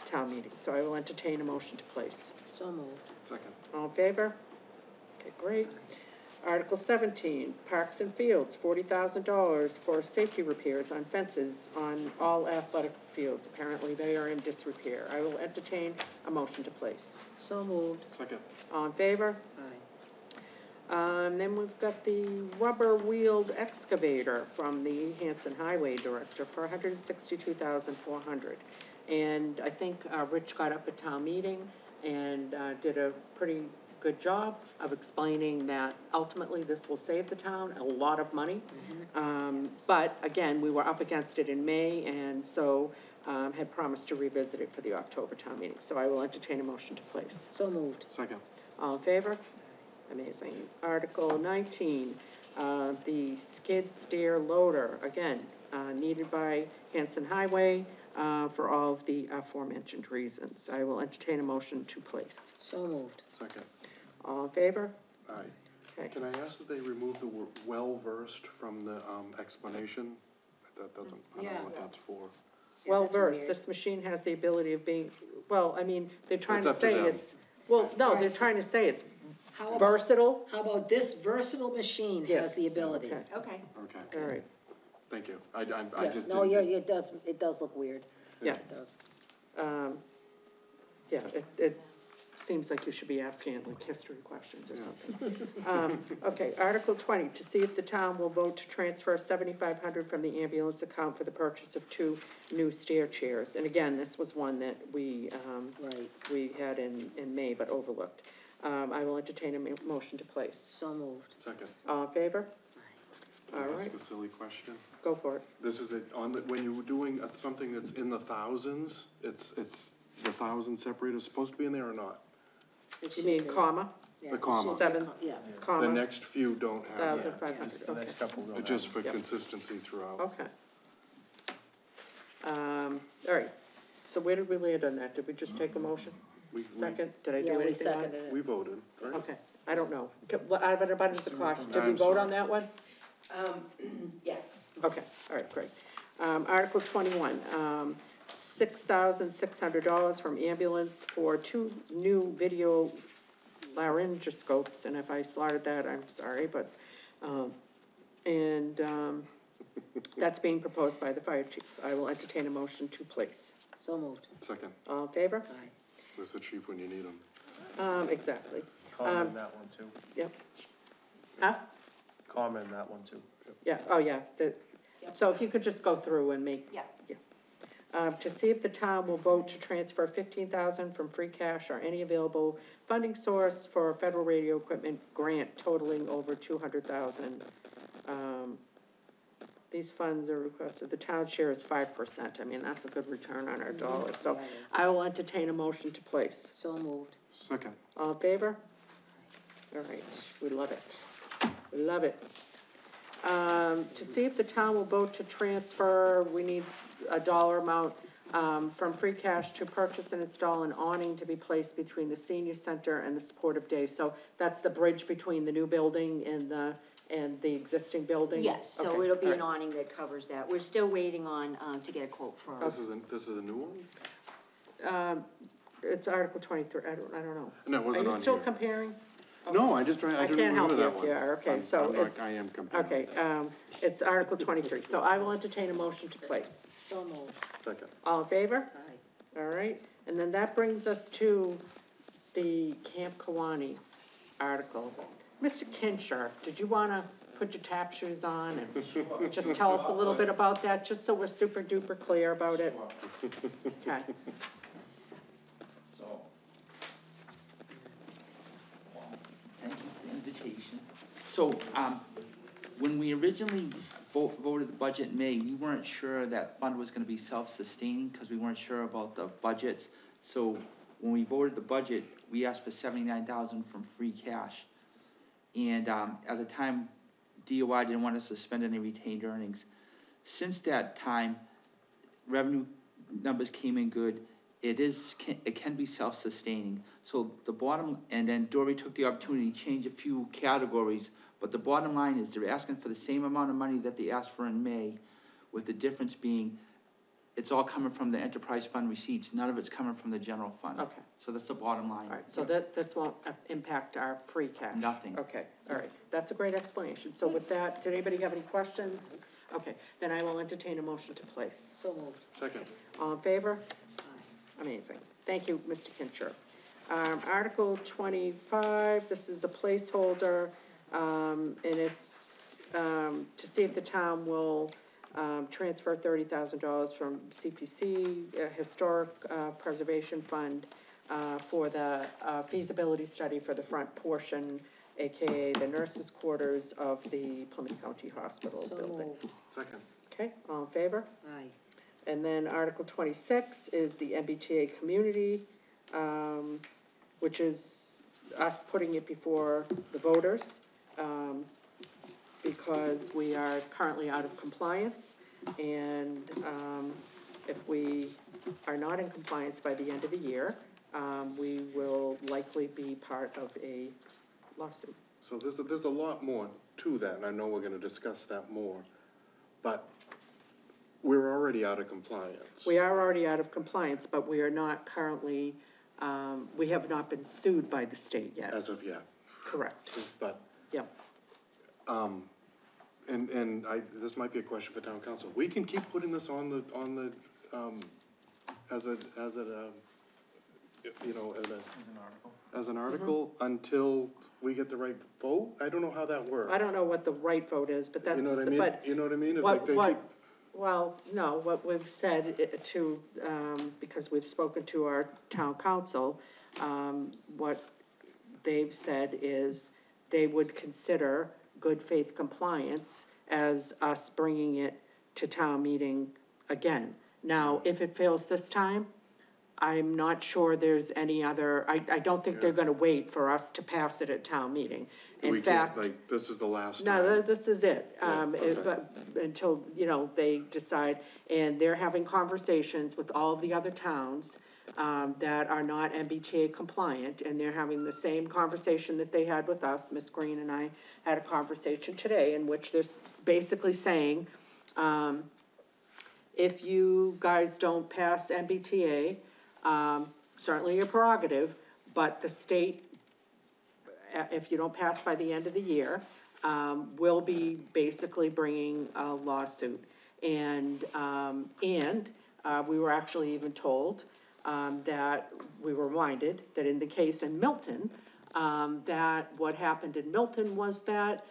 town meeting, so I will entertain a motion to place. So moved. Second. All in favor? Okay, great. Article 17, Parks and Fields, $40,000 for safety repairs on fences on all athletic fields. Apparently, they are in disrepair. I will entertain a motion to place. So moved. Second. All in favor? Aye. Then we've got the rubber-wheeled excavator from the Hanson Highway Director for $162,400. And I think, Rich got up at town meeting and, did a pretty good job of explaining that ultimately this will save the town a lot of money. But again, we were up against it in May, and so, had promised to revisit it for the October town meeting. So I will entertain a motion to place. So moved. Second. All in favor? Amazing. Article 19, the skid steer loader, again, needed by Hanson Highway, for all of the aforementioned reasons. I will entertain a motion to place. So moved. Second. All in favor? Aye. Okay. Can I ask that they remove the word well-versed from the, explanation? That doesn't, I don't know what that's for. Yeah, Well that's versed, weird. this machine has the ability of being, well, I mean, they're trying It's to up to say them. it's, well, no, they're Right. trying to say it's How about, versatile. how about this versatile machine has Yes. the ability? Okay. Okay. Okay, All right, thank you. I Yeah, just no, didn't. yeah, it does look weird. yeah, It does. yeah, it seems like you should be asking like history questions or something. Okay, Article 20, to see if the town will vote to transfer $7,500 from the ambulance account for the purchase of 2 new stair chairs. And again, this was one that we, Right. we had in May but overlooked. I will entertain a motion to place. So moved. Second. All in favor? Can I All ask right, a silly question? go for it. This is on the, when you're doing something that's in the thousands, it's the thousand separator supposed to be in there or not? It You should mean be. comma, Yeah, the it comma. should be a Seven. Yeah. The comma, next few don't have that, 1,500, The okay, next couple will have. just for Yep. consistency throughout. okay. All right, so where did we land on that? Did we just take a motion? Second, did I Yeah, do we anything on it? seconded We it. voted, right? Okay, I don't know. Out of an abundance of caution, did we I'm vote sorry. on that one? Yes. Okay, all right, great. Article 21, $6,600 from ambulance for 2 new video laryngoscopes, and if I slaughtered that, I'm sorry, but, that's being proposed by the fire chief. I will entertain a motion to place. So moved. Second. All in favor? Aye. Where's the chief when you need him? Exactly. Comment that one too. Yep. Huh? Comment that one too. Yeah, oh, yeah, so if you could just go through and make. Yeah. To see if the town will vote to transfer $15,000 from free cash or any available funding source for a federal radio equipment grant totaling over $200,000. These funds are requested, the town share is 5%, I mean, that's a good return on our dollars, so Yeah, it is. I will entertain a motion to place. So moved. Second. All in favor? All right, we love it. We love it. To see if the town will vote to transfer, we need a dollar amount, from free cash to purchase and install an awning to be placed between the senior center and the supportive day. So that's the bridge between the new building and the existing building? Yes, so Okay, it'll be all an right. awning that covers that. We're still waiting on, to get a quote for. This is a new one? It's Article 23, I don't know. No, it wasn't Are on you still here. comparing? No, I didn't can't help remember you that if one. you are, okay, I'm- so I'm not- it's- I am comparing. Okay, it's Article 23, so I will entertain a motion to place. So moved. Second. All in favor? Aye. All right, and then that brings us to the Camp Kawani article. Mr. Kincher, did you wanna put your tap shoes on and just tell us a little bit about that, just so we're super duper clear about it? Okay, So, thank you for the invitation. So, when we originally voted the budget in May, we weren't sure that fund was gonna be self-sustaining, because we weren't sure about the budgets. So, when we voted the budget, we asked for $79,000 from free cash. And, at the time, DOI didn't want us to spend any retained earnings. Since that time, revenue numbers came in good. It can be self-sustaining. So the bottom, and then Dory took the opportunity to change a few categories, but the bottom line is they're asking for the same amount of money that they asked for in May, with the difference being it's all coming from the enterprise fund receipts, none of it's coming from the general fund. Okay. So that's the bottom line. All right, so this won't impact our free cash? Nothing. Okay, all right, that's a great explanation. So with that, did anybody have any questions? Okay, then I will entertain a motion to place. So moved. Second. All in favor? Amazing. Thank you, Mr. Kincher. Article 25, this is a placeholder, and it's, to see if the town will, transfer $30,000 from CPC, Historic, Preservation Fund, for the, feasibility study for the front portion, AKA the nurses' quarters of the Plymouth County Hospital So building. moved. Second. Okay, all in favor? Aye. And then Article 26 is the MBTA community, which is us putting it before the voters, because we are currently out of compliance, and, if we are not in compliance by the end of the year, we will likely be part of a lawsuit. So there's a lot more to that, and I know we're gonna discuss that more, but we're already out of compliance. We are already out of compliance, but we are not currently, we have not been sued by the state yet. As of yet, Correct, but, yep. this might be a question for town council. We can keep putting this on the, you know, as an article until we get the right vote? I don't know how that works. I don't know what the right vote is, but that's, You know what I mean? but You know what I mean? It's like they keep, well, no, what we've said to, because we've spoken to our town council, what they've said is they would consider good faith compliance as us bringing it to town meeting again. Now, if it fails this time, I'm not sure there's any other, I don't think they're gonna wait for us to pass it at town meeting. we In can't, fact, like, this is the last no, time. this is it, okay. but, until, you know, they decide, and they're having conversations with all of the other towns, that are not MBTA compliant, and they're having the same conversation that they had with us. Ms. Green and I had a conversation today in which they're basically saying, if you guys don't pass MBTA, certainly your prerogative, but the state, if you don't pass by the end of the year, will be basically bringing a lawsuit. And we were actually even told, that we were reminded that in the case in Milton, that what happened in Milton was that,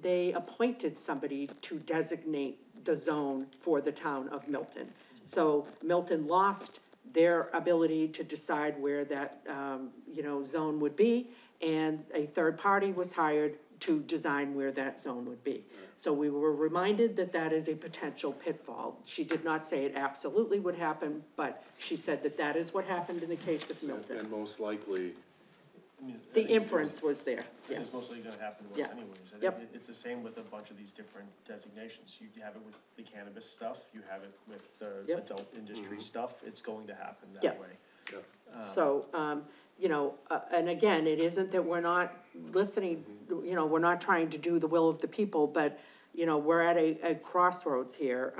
they appointed somebody to designate the zone for the town of Milton. So Milton lost their ability to decide where that, zone would be, and a third party was hired to design where that zone would be. So we were reminded that that is a potential pitfall. She did not say it absolutely would happen, but she said that that is what happened in the case of Milton. And most likely, I mean, I The think it's inference most- was there, I yeah. think it's mostly gonna happen to Yeah. us anyways. I think Yep. it's the same with a bunch of these different designations. You have it with the cannabis stuff, you have it with the Yep. adult industry stuff, it's going to happen that Yep. way. So, and again, it isn't that we're not listening, we're not trying to do the will of the people, but, we're at a crossroads here.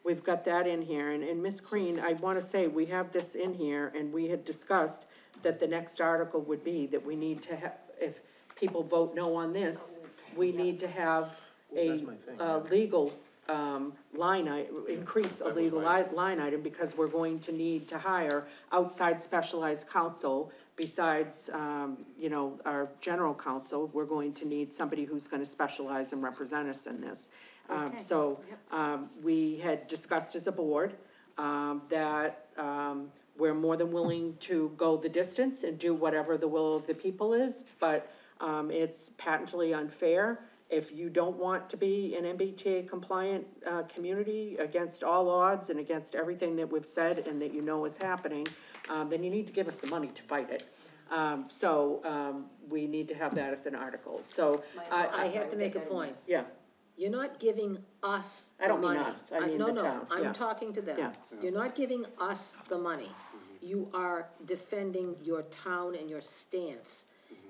We've got that in here, and Ms. Green, I wanna say, we have this in here, and we had discussed that the next article would be that we need to have, if people vote no on this, we need to have That's my thing, a legal, increase a That was legal my- line item, because we're going to need to hire outside specialized counsel besides, our general counsel. We're going to need somebody who's gonna specialize and represent us in this. We had discussed as a board, that, we're more than willing to go the distance and do whatever the will of the people is, but, it's patently unfair. If you don't want to be an MBTA compliant, community against all odds and against everything that we've said and that is happening, then you need to give us the money to fight it. We need to have that as an article, so, I have to make a point. yeah, You're not giving us I the don't mean money. us, I mean the town, No, yeah. I'm talking to them. Yeah. You're not giving us the money. You are defending your town and your stance.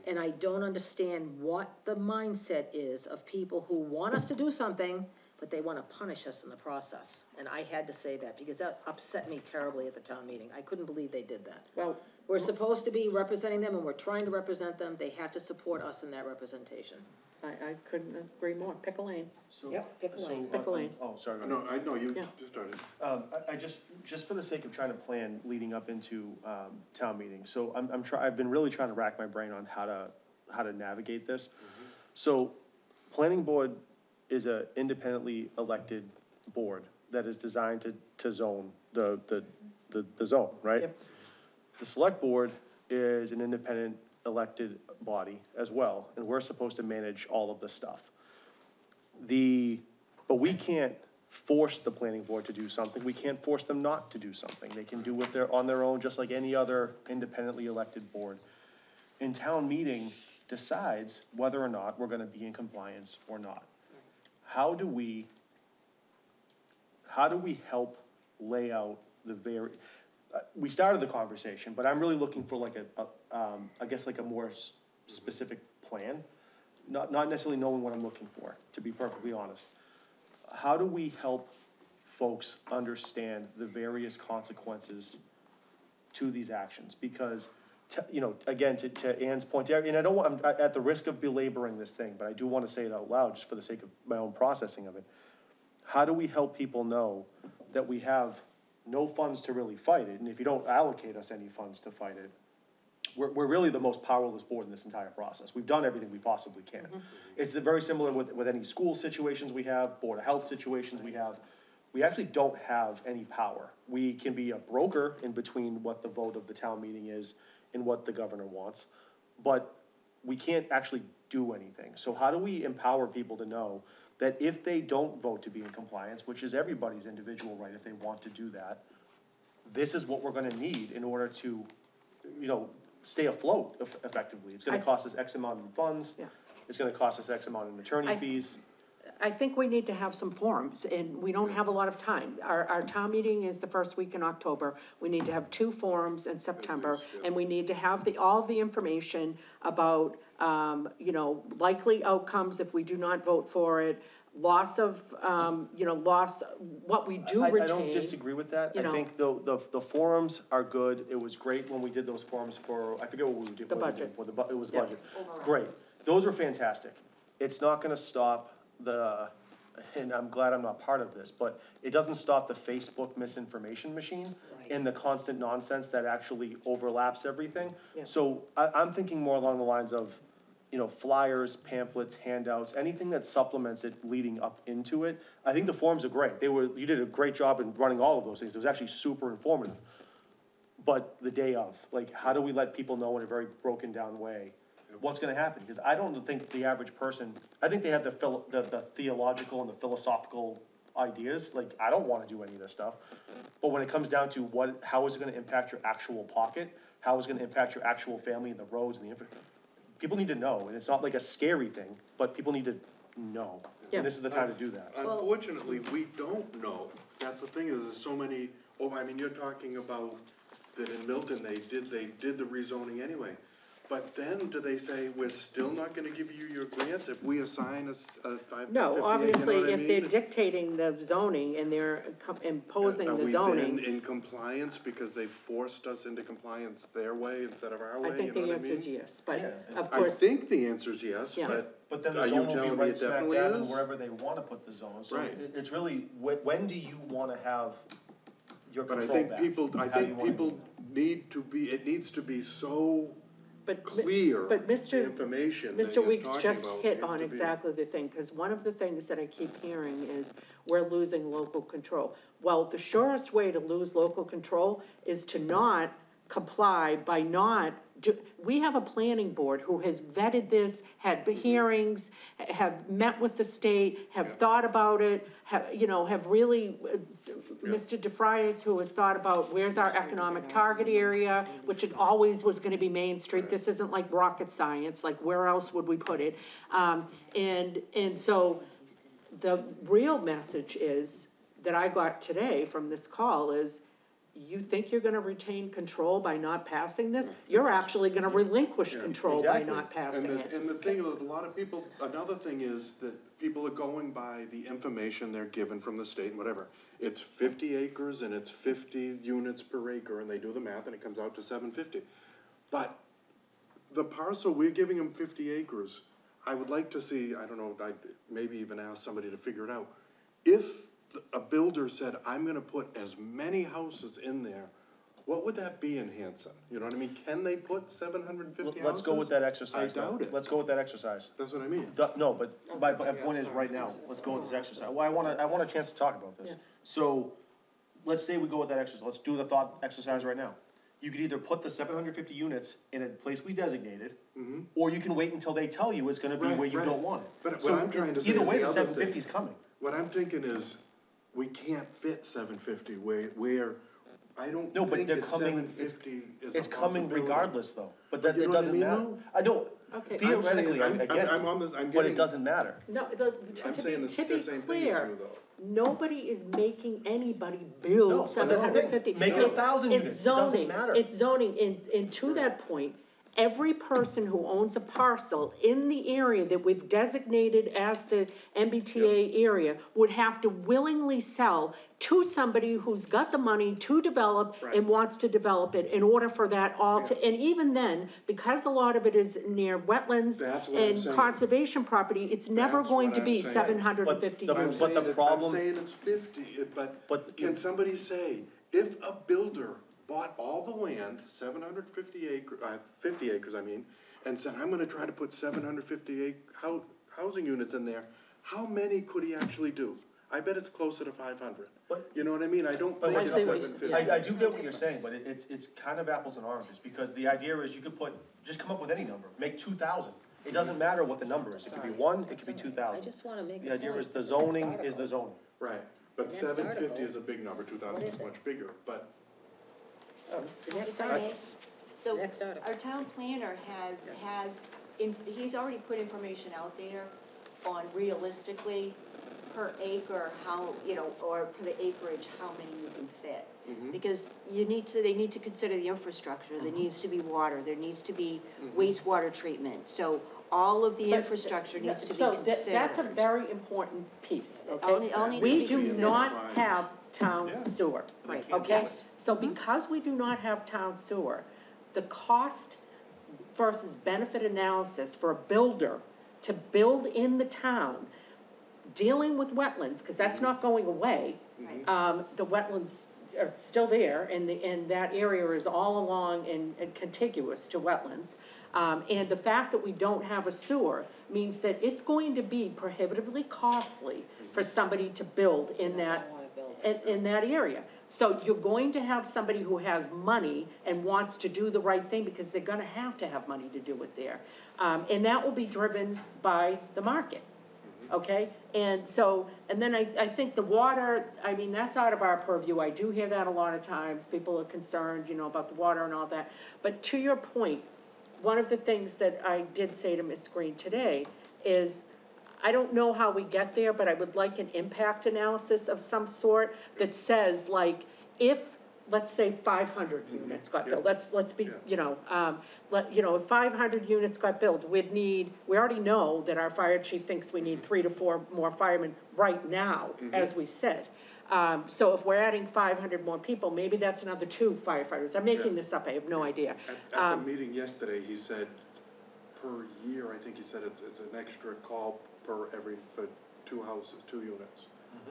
And I don't understand what the mindset is of people who want us to do something, but they wanna punish us in the process. And I had to say that, because that upset me terribly at the town meeting. I couldn't believe they did that. Well, We're supposed to be representing them, and we're trying to represent them, they have to support us in that representation. I couldn't agree more, pick a lane. So, Yep, pick a lane. Pick a lane. Oh, sorry, go ahead. No, you Yeah. just started. I just for the sake of trying to plan leading up into, town meeting, so I've been really trying to rack my brain on how to navigate this. So, planning board is a independently elected board that is designed to zone the zone, right? Yep. The select board is an independent elected body as well, and we're supposed to manage all of this stuff. But we can't force the planning board to do something, we can't force them not to do something. They can do what they're on their own, just like any other independently elected board. And town meeting decides whether or not we're gonna be in compliance or not. How do we help lay out we started the conversation, but I'm really looking for like I guess like a more specific plan. Not necessarily knowing what I'm looking for, to be perfectly honest. How do we help folks understand the various consequences to these actions? Because, again, to Ann's point, and I don't want, I'm at the risk of belaboring this thing, but I do want to say it out loud, just for the sake of my own processing of it. How do we help people know that we have no funds to really fight it, and if you don't allocate us any funds to fight it, we're really the most powerless board in this entire process. We've done everything we possibly can. It's very similar with any school situations we have, Board of Health situations we have. We actually don't have any power. We can be a broker in between what the vote of the town meeting is and what the governor wants, but we can't actually do anything. So how do we empower people to know that if they don't vote to be in compliance, which is everybody's individual right if they want to do that, this is what we're gonna need in order to, stay afloat effectively. It's gonna cost us X amount in funds. Yeah. It's gonna cost us X amount in attorney fees. I think we need to have some forums, and we don't have a lot of time. Our town meeting is the first week in October. We need to have 2 forums in September, and we need to have all the information about, likely outcomes if we do not vote for it, loss of, what we do retain. I don't disagree with that. you know. I think the forums are good. It was great when we did those forums for, I forget what we did. The what we did budget. For it was the Yeah. budget. Great. Those were fantastic. It's not gonna stop and I'm glad I'm not part of this, but it doesn't stop the Facebook misinformation machine and the constant nonsense that actually overlaps everything. Yeah. So I'm thinking more along the lines of, flyers, pamphlets, handouts, anything that supplements it leading up into it. I think the forums are great. You did a great job in running all of those things. It was actually super informative. But the day of, how do we let people know in a very broken down way what's gonna happen? Because I don't think the average person, I think they have the theological and the philosophical ideas, I don't wanna do any of this stuff. But when it comes down to how is it gonna impact your actual pocket? How is it gonna impact your actual family and the roads and people need to know, and it's not like a scary thing, but people need to know. Yeah. And this is the time to do that. Unfortunately, we don't know. That's the thing, is there's so many, you're talking about that in Milton, they did the rezoning anyway. But then, do they say, we're still not gonna give you your grants if we assign a 558, No, obviously, if they're dictating the zoning and they're imposing the Are we zoning, then in compliance because they forced us into compliance their way instead of our way, I think you know the what I answer is mean? yes, but Yeah. of I course, think the answer is yes, Yeah. But then are the you zone will be telling me right it smack definitely dab in is? wherever they wanna put the zone. So Right. it's really, when do you wanna have your But control I back? think How do you wanna do it needs to be so but, clear, but the Mr. information that Mr. you're Weeks talking just about hit needs on to be- exactly the thing, because one of the things that I keep hearing is we're losing local control. Well, the surest way to lose local control is to not comply by we have a planning board who has vetted this, had hearings, have met with the state, have thought about it, have really, Mr. DeFrias, who has thought about where's our economic target area, which it always was gonna be Main Street, this isn't like rocket science, like where else would we put it? And so, the real message is, that I got today from this call is, you think you're gonna retain control by not passing this? You're actually gonna relinquish Yeah, control by exactly. not passing it. And the thing is, a lot of people, another thing is that people are going by the information they're given from the state and whatever. It's 50 acres and it's 50 units per acre, and they do the math and it comes out to 750. But the parcel, we're giving them 50 acres. I would like to see, I don't know, I'd maybe even ask somebody to figure it out. If a builder said, I'm gonna put as many houses in there, what would that be in Hanson? You know what I mean? Can they put 750 houses? Let's go with that exercise. I doubt though. it. Let's go with that exercise. That's what I mean. No, but my point is right now, let's go with this exercise. Well, I want a chance to talk about this. Yeah. So, let's say we go with that exercise, let's do the thought exercise right now. You could either put the 750 units in a place we designated, or you can wait until they tell you it's gonna be Right, where you right. don't want it. But what So, I'm trying to say either is way, the the other 750 is coming. What I'm thinking is, we can't fit 750 where, I don't No, but think they're that coming, 750 is a it's coming possibility. regardless though, but that, you it know what I doesn't mean, matter. though? I know, Okay. theoretically, I I'm saying- get I'm on this, I'm it, but getting. it doesn't matter. No, I'm to saying be, the to be same thing as clear, you, though. nobody is making anybody No, build but that's the thing. 750. Make it 1,000 units. It doesn't matter. It's zoning, and to that point, every person who owns a parcel in the area that we've designated as the MBTA area would have to willingly sell to somebody who's got the money to develop and Right. wants to develop it in order for that all to, and even then, because a lot of it is near wetlands That's what I'm and saying. conservation property, it's never That's going what to I'm be saying. 750 But the- units. but the problem- I'm saying it's 50, But- can somebody say, if a builder bought all the land, 750 acre, 50 acres, I mean, and said, I'm gonna try to put 750 housing units in there, how many could he actually do? I bet it's closer to 500. But- You know what I mean? I don't But think what it's you're saying- 750. I do get what you're saying, but it's kind of apples and oranges, because the idea is you could just come up with any number, make 2,000. It doesn't matter what the number is, it could be 1, it could be 2,000. I just wanna make The a idea point is the for the zoning next is the article. zoning. Right, but The next 750 article. is a big number, 2,000 What is is it? much bigger, but The next If I article. may, so, Next article. our town planner he's already put information out there on realistically per acre, how, or per the acreage, how many you can fit. Because they need to consider the infrastructure, there needs to be water, there needs to be wastewater treatment, so all of the But- infrastructure needs to be So considered. that's a very important piece, All okay? needs We to be do considered. not have town Yeah. sewer, Right. okay? Yes. So because we do not have town sewer, the cost versus benefit analysis for a builder to build in the town, dealing with wetlands, because that's not going away. Right. The wetlands are still there, and that area is all along and contiguous to wetlands. And the fact that we don't have a sewer means that it's going to be prohibitively costly for somebody to build in that, I wanna build it. in that area. So you're going to have somebody who has money and wants to do the right thing, because they're gonna have to have money to do it there. And that will be driven by the market, okay? And so, and then I think the water, I mean, that's out of our purview. I do hear that a lot of times. People are concerned, about the water and all that. But to your point, one of the things that I did say to Ms. Green today is, I don't know how we get there, but I would like an impact analysis of some sort that says, like, if, let's say 500 units got built, let's be, if 500 units got built, we already know that our fire chief thinks we need 3 to 4 more firemen right now, as we said. So if we're adding 500 more people, maybe that's another 2 firefighters. I'm making this up, I have no idea. at the meeting yesterday, he said, per year, I think he said it's an extra call for 2 houses, 2 units.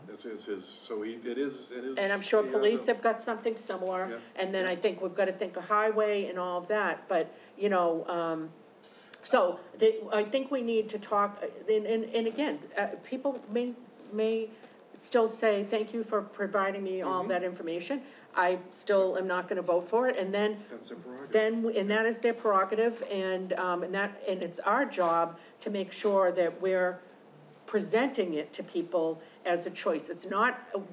This is his, so it is. And I'm sure he has police a- have got something Yeah, similar, and then yeah. I think we've gotta think of highway and all of that, but, so, I think we need to talk, and again, people may still say, thank you for providing me all that information. I still am not gonna vote for it, and then That's a prerogative. and that is their prerogative, and it's our job to make sure that we're presenting it to people as a choice.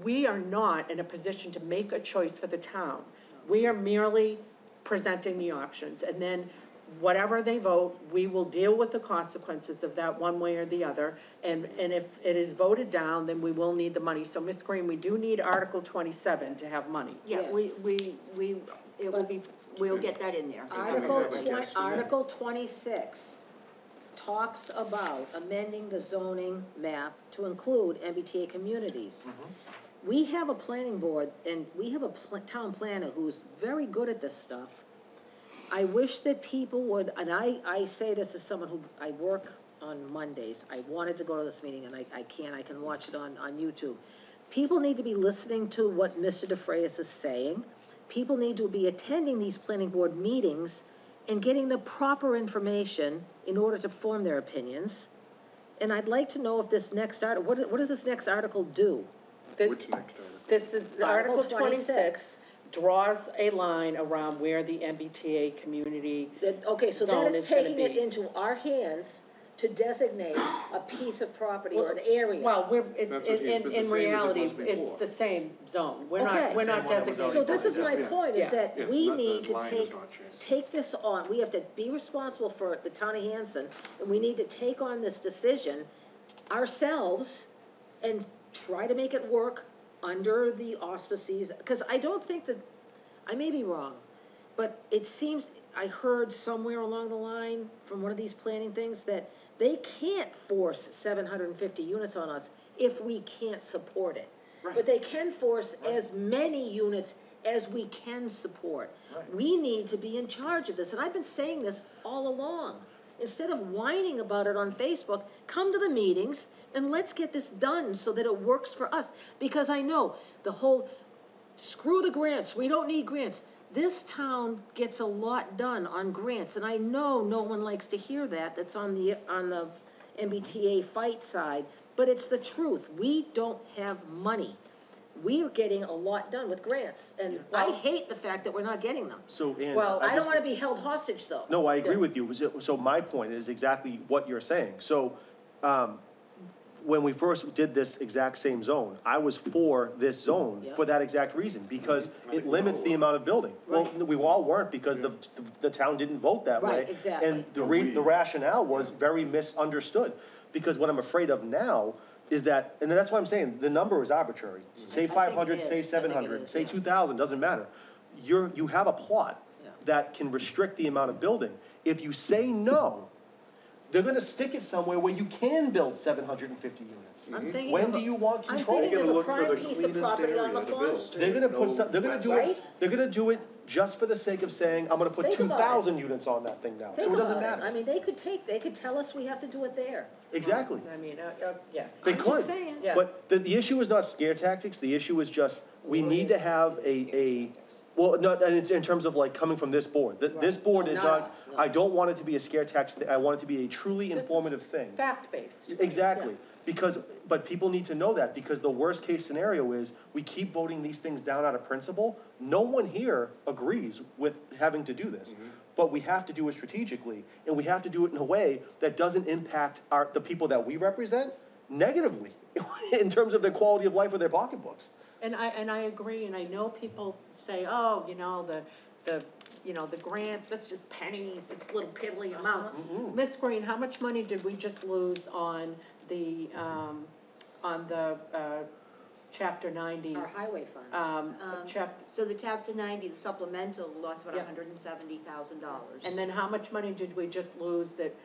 We are not in a position to make a choice for the town. We are merely presenting the options, and then whatever they vote, we will deal with the consequences of that one way or the other. And if it is voted down, then we will need the money. So, Ms. Green, we do need Article 27 to have money. Yeah, it will be, we'll get that in there. Article 26 talks about amending the zoning map to include MBTA communities. We have a planning board, and we have a town planner who's very good at this stuff. I wish that people would, and I say this as someone who, I work on Mondays. I wanted to go to this meeting, and I can't. I can watch it on YouTube. People need to be listening to what Mr. DeFrayis is saying. People need to be attending these planning board meetings and getting the proper information in order to form their opinions. And I'd like to know if this next article, what does this next article do? Which next article? This is, Article Article 26 draws a line around where the MBTA community, Okay, so Zone that is is gonna taking it be. into our hands to designate a piece of property or an area. well, we're, That's what he's been- the in same as it reality, was it's before. the same zone. We're Okay. not, we're not Same one that was designating. So this is something my else. point, Yeah. is that Yes, we not- the need to line has not changed. take this on, we have to be responsible for the town of Hanson, and we need to take on this decision ourselves and try to make it work under the auspices, because I don't think that, I may be wrong, but it seems, I heard somewhere along the line from one of these planning things that they can't force 750 units on us if we can't support it. But they can force as many units as we can support. We need to be in charge of this, and I've been saying this all along. Instead of whining about it on Facebook, come to the meetings and let's get this done so that it works for us. Because I know the whole, screw the grants, we don't need grants. This town gets a lot done on grants, and I know no one likes to hear that, that's on the MBTA fight side, but it's the truth. We don't have money. We're getting a lot done with grants, and I hate the fact that we're not getting them. So, Ann, Well, I don't just- wanna be held hostage, though. No, I agree with you. So my point is exactly what you're saying. So, when we first did this exact same zone, I was for this zone Yeah. for that exact reason, because it limits the amount of building. Well, we all weren't, because the town didn't vote that way. Right, exactly. And the rationale was very misunderstood, because what I'm afraid of now is that, and that's why I'm saying, the number is arbitrary. Say 500, is. I say think it 700, is, say yeah. 2,000, doesn't matter. You have a plot Yeah. that can restrict the amount of building. If you say no, they're gonna stick it somewhere where you can build 750 units. I'm thinking When of do a- you want I'm control? thinking They're of gonna a look for prime the piece of cleanest property on area to McClellan build. Street. They're gonna put No some, they're gonna do it, Right? they're gonna do it just for the sake of saying, I'm gonna put Think about it. 2,000 units on that thing now, so Think it doesn't about it. I matter. mean, they could tell us we have to do it there. Exactly. I mean, yeah. They I'm could. just saying. Yeah. But the issue is not scare tactics, the issue is just, we need to have well, not, and it's in terms of like coming from this board. This Right. board No, is not not, us, no. I don't want it to be a scare tactic, I want it to be a truly This is informative thing. Fact-based. Exactly, because, but people need to know that, because the worst case scenario is, we keep voting these things down out of principle. No one here agrees with having to do this, but we have to do it strategically, and we have to do it in a way that doesn't impact the people that we represent negatively, in terms of their quality of life or their pocketbooks. And I agree, and I know people say, oh, the grants, that's just pennies, it's little piddly amounts. Miss Green, how much money did we just lose on the, chapter 90? Our highway funds. So the chapter 90, the supplemental, lost about Yeah. $170,000. And then how much money did we just lose that,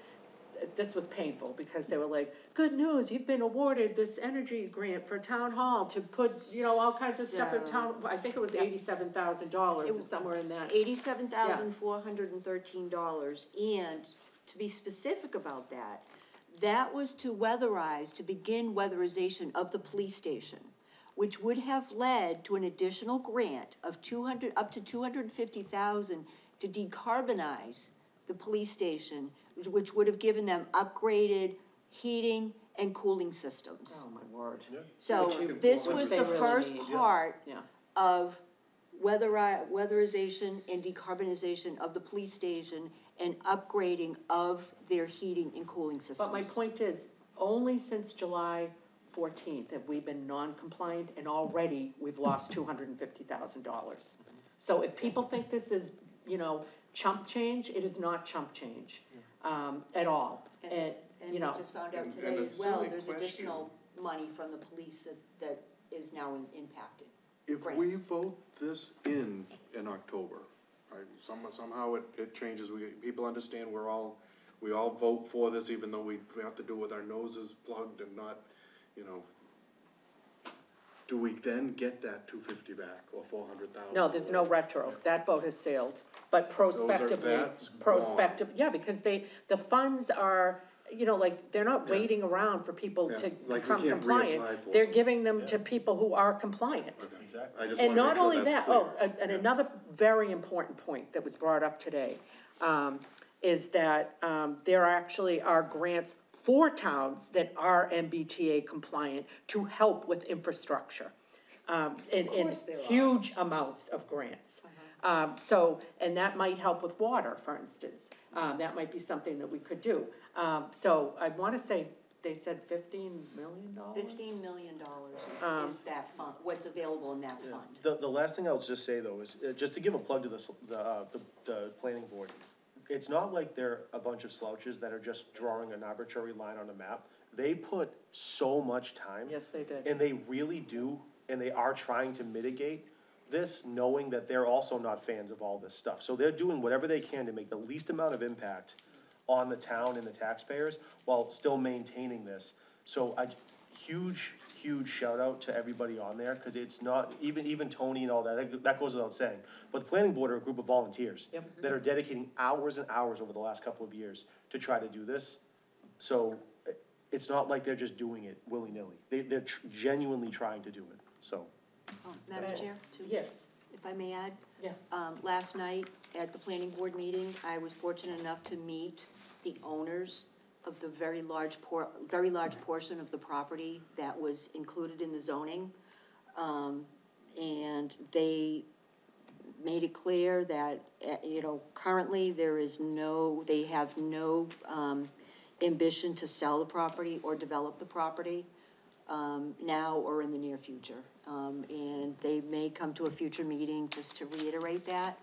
this was painful, because they were like, good news, you've been awarded this energy grant for town hall to put, all kinds of stuff in town, I think it was $87,000 or somewhere in that. $87,413, and to be specific about that, that was to weatherize, to begin weatherization of the police station, which would have led to an additional grant of up to $250,000 to decarbonize the police station, which would have given them upgraded heating and cooling systems. Oh, my word. So Which this which was they the really first need, part Yeah. of weatherization and decarbonization of the police station and upgrading of their heating and cooling systems. But my point is, only since July 14th have we been non-compliant, and already we've lost $250,000. So if people think this is, chump change, it is not chump change, at all. And, And you we know, just found out And today a as well, silly there's question. additional money from the police that is now impacted. If we grants. vote this in October, right, somehow it changes, people understand we all vote for this, even though we have to do it with our noses plugged and not, you know, do we then get that 250 back, or 400,000? no, there's no retro, that boat has sailed, but prospectively, that's gone. prospective, yeah, because the funds are, you know, like, they're not Yeah. waiting around for people Yeah, to like we become can't compliant. reapply for They're them. giving them to people who are compliant. Okay. Exactly. I just And wanna make not sure only that's that, clear. and Yeah. another very important point that was brought up today, is that, there actually are grants for towns that are MBTA compliant to help with infrastructure. In huge amounts of grants. So, and that might help with water, for instance, that might be something that we could do. So I wanna say, they said $15 million? $15 million Um, is that fund, what's available in that fund. The last thing I'll just say though is, just to give a plug to the planning board, it's not like they're a bunch of slouches that are just drawing an arbitrary line on a map. They put so much time. Yes, they did. And they really do, and they are trying to mitigate this, knowing that they're also not fans of all this stuff. So they're doing whatever they can to make the least amount of impact on the town and the taxpayers while still maintaining this. So a huge shout out to everybody on there, cause it's not, even Tony and all that goes without saying. But the planning board are a group of volunteers. Yep. That are dedicating hours and hours over the last couple of years to try to do this. So it's not like they're just doing it willy-nilly. They're genuinely trying to do it, so. Madam Chair, too? Yes, If I may add? yeah. Last night at the planning board meeting, I was fortunate enough to meet the owners of the very large portion of the property that was included in the zoning. And they made it clear that, you know, currently they have no, ambition to sell the property or develop the property, now or in the near future. And they may come to a future meeting just to reiterate that.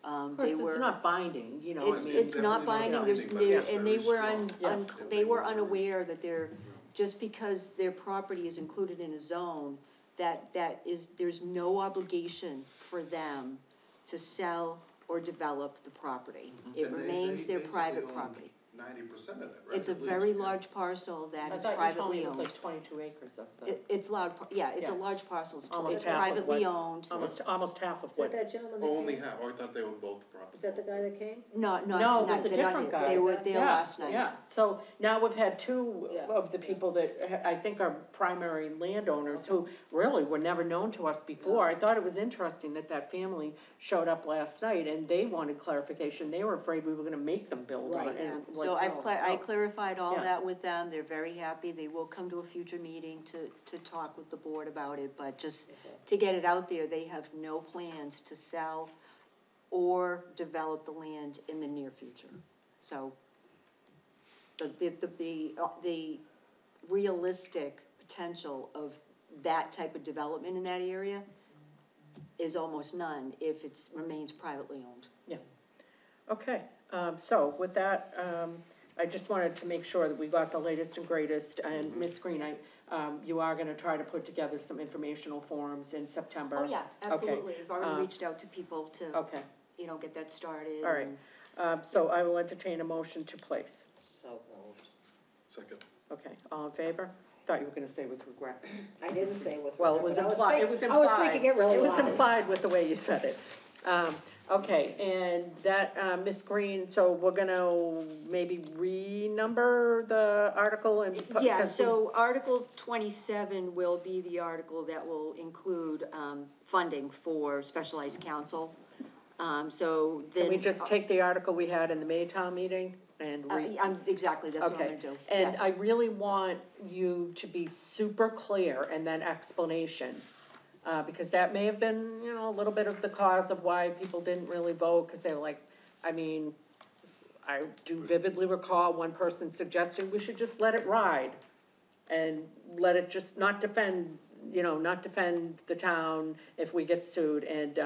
Of course, it's not binding, you know, I mean. It's not definitely not binding, binding, but they're, it's and they very were strong. Yeah. they were unaware that just because their property is included in a zone, there's no obligation for them to sell or develop the property. It And they remains their basically private own property. 90% of it, right? It's a At least, very yeah. large parcel that I is thought you told me privately it was owned. like 22 acres of the, It's it's Yeah. a large parcel, it's Almost half of privately what- owned. almost half of Is what. that that gentleman that Only came? half, oh, I thought they owned both properties. Is that the guy that came? Not No, it tonight, was a they're not different here. guy. They were there Yeah, last night. Yeah, so now we've had two Yeah. of the people that I think are primary landowners who really were never known to us before. I thought it was interesting that family showed up last night and they wanted clarification. They were afraid we were gonna make them build on Right, it. and So like, I clarified all Yeah. that with them, they're very happy, they will come to a future meeting to talk with the board about it, but just to get it out there, they have no plans to sell or develop the land in the near future. So, the realistic potential of that type of development in that area is almost none if it remains privately owned. Okay, so with that, I just wanted to make sure that we got the latest and greatest, and Ms. Green, you are gonna try to put together some informational forums in September. Oh, yeah, absolutely, I've already reached out to people to, Okay, get that started. all right, and- so I will entertain a motion to place. So moved. Second. Okay, all in favor? Thought you were gonna say with regret. I didn't say with. Well, it was regret, but implied, it was implied. I was thinking it really It was loud. implied with the way you said it. Okay, and that, Ms. Green, so we're gonna maybe renumber the article and. Yeah, because we- so Article 27 will be the article that will include, funding for specialized counsel. So then. Can we just take the article we had in the Maytown meeting and Exactly, that's what I'm Okay, gonna do. and Yes. I really want you to be super clear in that explanation. Because that may have been, a little bit of the cause of why people didn't really vote, because they were like, I mean, I do vividly recall one person suggesting we should just let it ride. And let it just not defend you know, not defend the town if we get sued, and,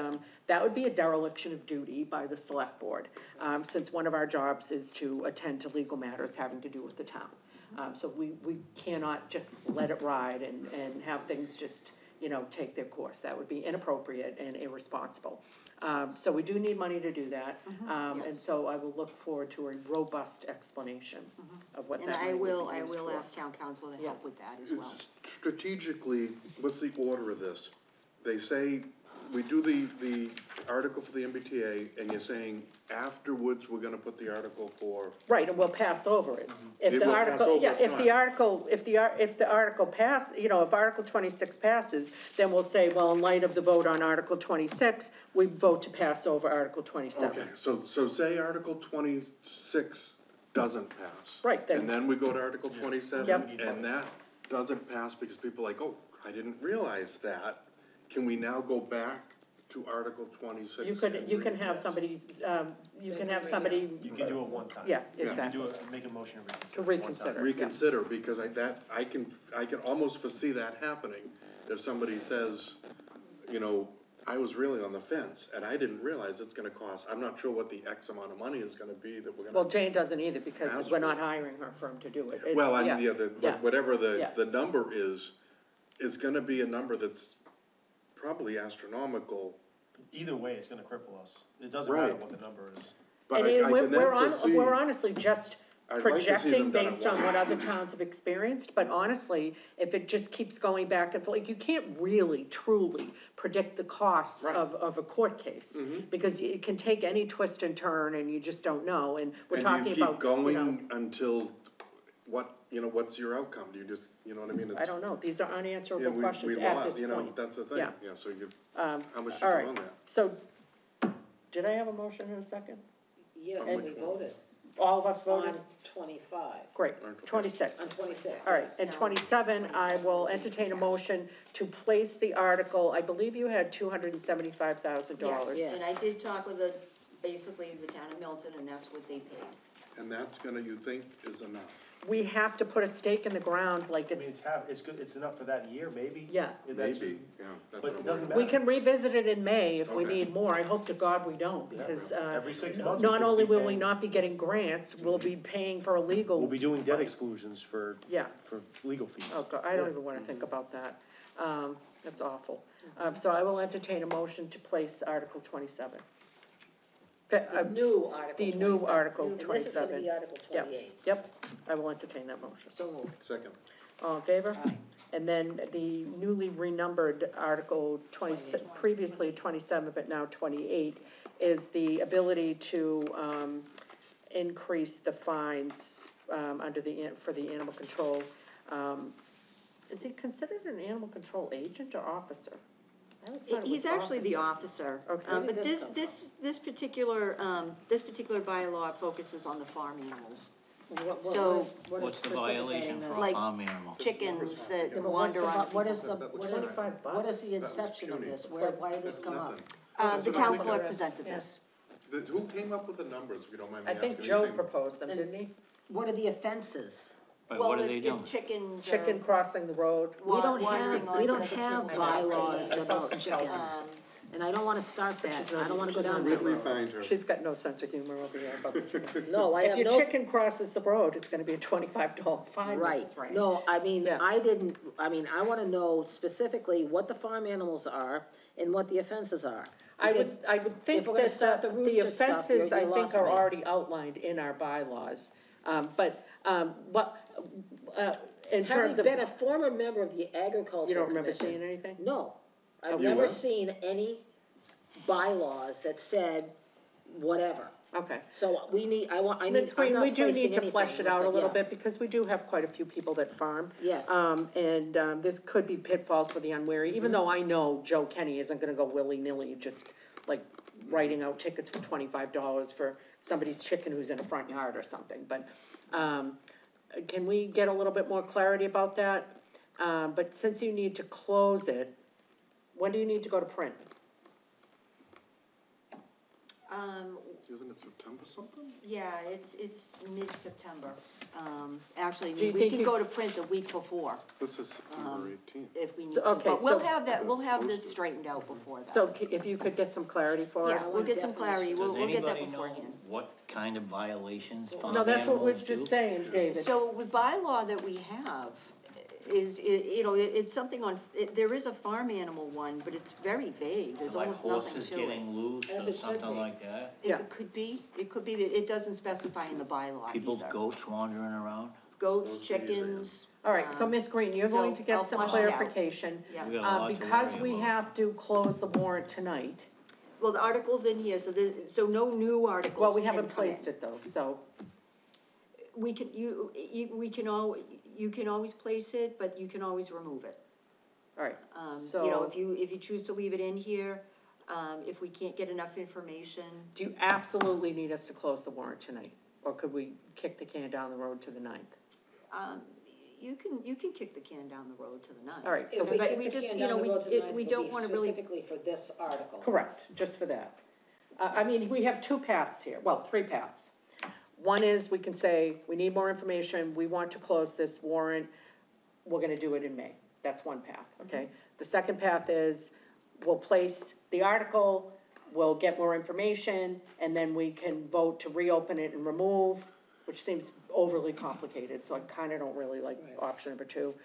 that would be a dereliction of duty by the select board, since one of our jobs is to attend to legal matters having to do with the town. So we cannot just let it ride and have things just, you know, take their course. That would be inappropriate and irresponsible. So we do need money to do that, and so I will look forward to a robust explanation of what And that I money will, would be I used will for. ask town council to Yeah. help with that as well. Strategically, what's the order of this? They say, we do the article for the MBTA, and you're saying afterwards, we're gonna put the article for, Right, and we'll pass over it. If It the will pass article, over yeah, if if the not. article, if the article pass, you know, if Article 26 passes, then we'll say, well, in light of the vote on Article 26, we vote to pass over Article 27. okay, so say Article 26 doesn't pass. Right, then- And then we go to Article 27, Yep. and that doesn't pass because people are like, oh, I didn't realize that. Can we now go back to Article 26? You can have somebody, you can have somebody, You can do it one time. yeah, Yeah. exactly, Make a motion to to reconsider. Reconsider, because I can almost foresee that happening. If somebody says, you know, I was really on the fence, and I didn't realize it's gonna cost, I'm not sure what the X amount of money is gonna be that we're gonna. Well, Jane doesn't either, because Ask we're for not hiring her firm to do it. It's- Well, yeah, yeah. whatever Yeah. the number is, it's gonna be a number that's probably astronomical. Either way, it's gonna cripple us. It doesn't Right. matter what the number is. But And I it- can we're, then we're foresee- honestly just I'd like to see them projecting done at based on once. what other towns have experienced, but honestly, if it just keeps going back and forth, like, you can't really, truly predict the costs Right. of a court case. Mhm. Because it can take any twist and turn, and you just don't know, and we're And talking you keep about, you know, going until, what's your outcome? Do you just, you know what I mean? I don't know, these are Yeah, unanswerable we questions at lost, this you know, point. that's the thing, Yeah. so you, How much all you right, put on that? so, did I have a motion in a second? Yes, And- we voted All of us voted? on 25, Great, On 26. on 26. All right, and 27, I will entertain a motion to place the article, I believe you had $275,000. Yes, and I did talk with basically the town of Milton, and that's what they paid. And that's gonna, you think, is enough? We have to put a stake in the ground, like I mean, it's, it's good, it's enough for that year, maybe? yeah. That's- Maybe, yeah, that's But what it I'm doesn't worried We matter. can revisit it in May if we Okay. need more, I hope to God we don't, because, Every 6 months. we not could only be will we paying- not be getting grants, we'll be paying for a legal. We'll be doing debt fight. exclusions for Yeah. legal fees. Oh, God, I don't even wanna think about that, that's awful. So I will entertain a motion to place Article 27. The new Article The 27. new Article And this is gonna 27. be Article Yep. 28. Yep, I will entertain that motion. So moved. Second. All in favor? Aye. And then the newly renumbered Article 26, previously 27, but now 28, is the ability to, increase the fines, under for the animal control. Is he considered an animal control agent or officer? I always thought it was He's actually the officer. officer. Okay. Where But did this, this come this particular bylaw focuses on the farm animals. What So- is What's the precipitating violation this? for a Like farm animal? chickens Yeah, that but what's wander the, on what is people's. the, That was what is, $25. what is the That was inception of puny. this? It's Why did this That's come up? nothing. The That's what I town think clerk of- presented yeah. this. Who came up with the numbers, if you don't mind me I asking? think You Joe seem- proposed them, And- didn't he? What are the offenses? But Well, what are if- they if doing? Chickens Chicken are crossing the road. We don't wandering have, onto we don't the have chicken bylaws property. about chickens, and I don't wanna start that, I don't wanna go down that We road. find her. She's got no sense of humor over here about the chicken. No, I have If your no. chicken crosses the road, it's gonna be a $25 fine, Right, Mrs. Rain. no, I mean, Yeah. I wanna know specifically what the farm animals are and what the offenses are. I Because would think if we're gonna that start the the rooster stuff, offenses, you I think, lost are me. already outlined in our bylaws. In Having terms of, been a former member of the agricultural you don't remember commission. seeing anything? No, I've Okay. never You were? seen any bylaws that said whatever. Okay. So we need, I'm Ms. Green, not we do placing need to anything flesh it out a unless little yeah. bit, because we do have quite a few people that farm. Yes. This could be pitfalls for the unwary, even though I know Joe Kenny isn't gonna go willy-nilly, just like writing out tickets for $25 for somebody's chicken who's in a front yard or something, but, can we get a little bit more clarity about that? But since you need to close it, when do you need to go to print? Isn't it September something? Yeah, it's mid-September. Actually, Do you we think can you- go to print a week before, This is September 18th. if we need So, to. okay, But we'll so- have that, we'll have this Posted. straightened out before that. So if you could get some clarity for us? Yeah, we'll get some clarity, we'll get that Does anybody know beforehand. what kind of violations No, farm that's what we're animals do? just saying, David. So the bylaw that we have is, you know, it's something on, there is a farm animal one, but it's very vague, there's Like almost nothing horses to it. getting loose As or it should something be. like that? Yeah. It could be that it doesn't specify in the bylaw People's either. goats wandering around? Goats, chickens. All right, so Ms. Green, you're going so to I'll get some flush it out. clarification. Yeah. We got a lot to Because worry we about. have to close the warrant tonight, Well, the article's in here, so no new articles well, we can haven't come in. placed it though, so, We can, you can always place it, but you can always remove it. all right. You know, So, if you choose to leave it in here, if we can't get enough information, do you absolutely need us to close the warrant tonight? Or could we kick the can down the road to the 9th? you can kick the can down the road to the 9th. All right, so If we but- kick we the just, can you know, down the road to the ninth, we it'll don't be wanna really- specifically for this article. Correct, just for that. I mean, we have two paths here, well, three paths. One is, we can say, we need more information, we want to close this warrant, we're gonna do it in May. That's one path, okay? The second path is, we'll place the article, we'll get more information, and then we can vote to reopen it and remove, which seems overly complicated, so I kinda don't really like Right. option number two.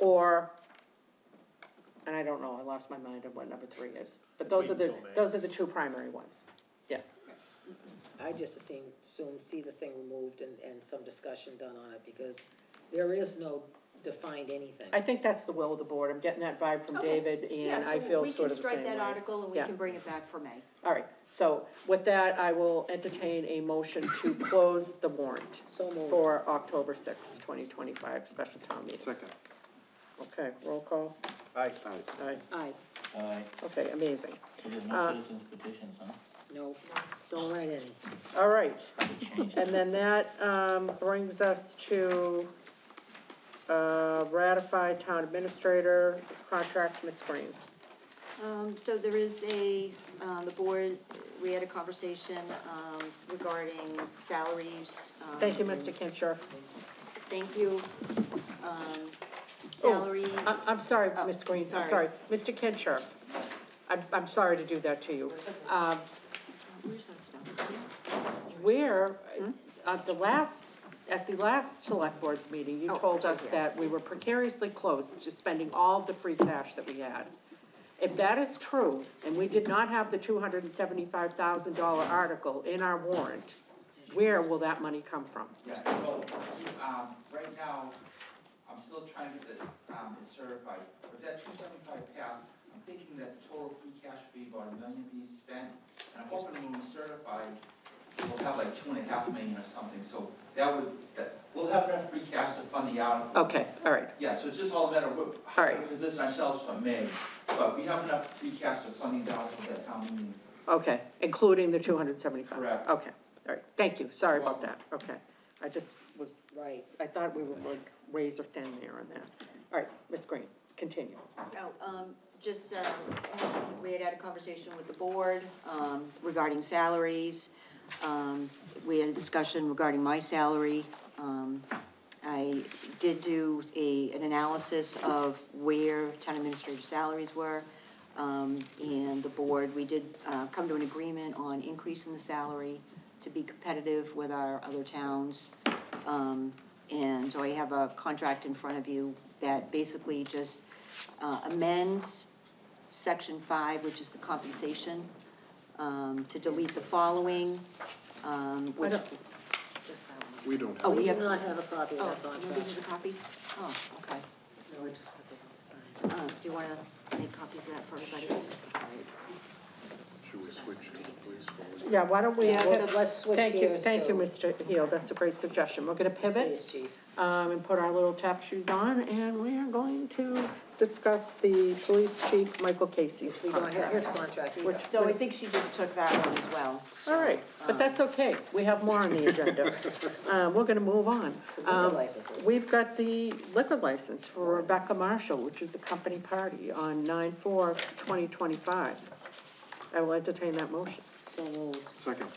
Or, and I don't know, I lost my mind on what number three is. But those are the two primary ones. I just soon see the thing removed and some discussion done on it, because there is no defined anything. I think that's the will of the board, I'm getting that vibe from Okay. David, Yeah, and I so feel we sort can of the same strike that way. article and we Yeah. can bring it back for May. All right, so with that, I will entertain a motion to close the warrant So moved. for October sixth, 2025, special town meeting. Second. Okay, roll call, Aye. aye, Aye, Alright, okay, amazing. so there's Uh, no citizens petitions, huh? no, don't write any. All right, Could change and it. then that, brings us to, ratify town administrator contract, Ms. Green. So there is the board, we had a conversation, regarding salaries. Thank you, and- Mr. Kincher. Thank you. Salary, I'm sorry, Oh, Ms. Green, I'm sorry. sorry. Mr. Kincher, I'm sorry to do that to you. where's that stuff? Where, at the last select board's meeting, you Oh, told us yeah. that we were precariously close to spending all of the free cash that we had. If that is true, and we did not have the $275,000 article in our warrant, where will that money come from? Yeah, so, right now, I'm still trying to get the, it certified. If that 275 passed, I'm thinking that the total free cash would be about $1 million being spent. And I'm hoping when we certify, we'll have like $2.5 million or something, so we'll have enough free cash to fund the article. Okay, all right, Yeah, so it's just all a matter of, All how right. to position ourselves for May. But we have enough free cash to fund these articles at town meeting. okay, including the 275? Correct. Okay, all right, thank you, sorry about that, okay. I just was, Right. I thought we were like razor thin there on that. All right, Ms. Green, continue. We had a conversation with the board, regarding salaries. We had a discussion regarding my salary. I did do an analysis of where town administrator salaries were. And the board, we did, come to an agreement on increasing the salary to be competitive with our other towns. And so I have a contract in front of you that basically just amends section 5, which is the compensation, to delete the following, which. don't- Just that one. We don't Oh, have. We we do have- not have a copy of Oh, that nobody contract. has a copy? Oh, okay. No, I just have to sign. Do you wanna make copies of that for everybody? All right. Should we switch to the police? Or- Yeah, why don't we? Yeah, we'll- let's switch Thank you, gears thank you, to- Mr. Heel, that's a great suggestion. We're gonna pivot, Please, chief. and put our little tap shoes on, and we are going to discuss the police chief, Michael Casey's We don't have his contract. contract either. Which, So I think she just took that one as well. all right, but that's okay, we have more on the agenda. We're gonna move on. Liquor licenses. We've got the liquor license for Rebecca Marshall, which is a company party on 9/4/2025. I will entertain that motion. So moved. Second.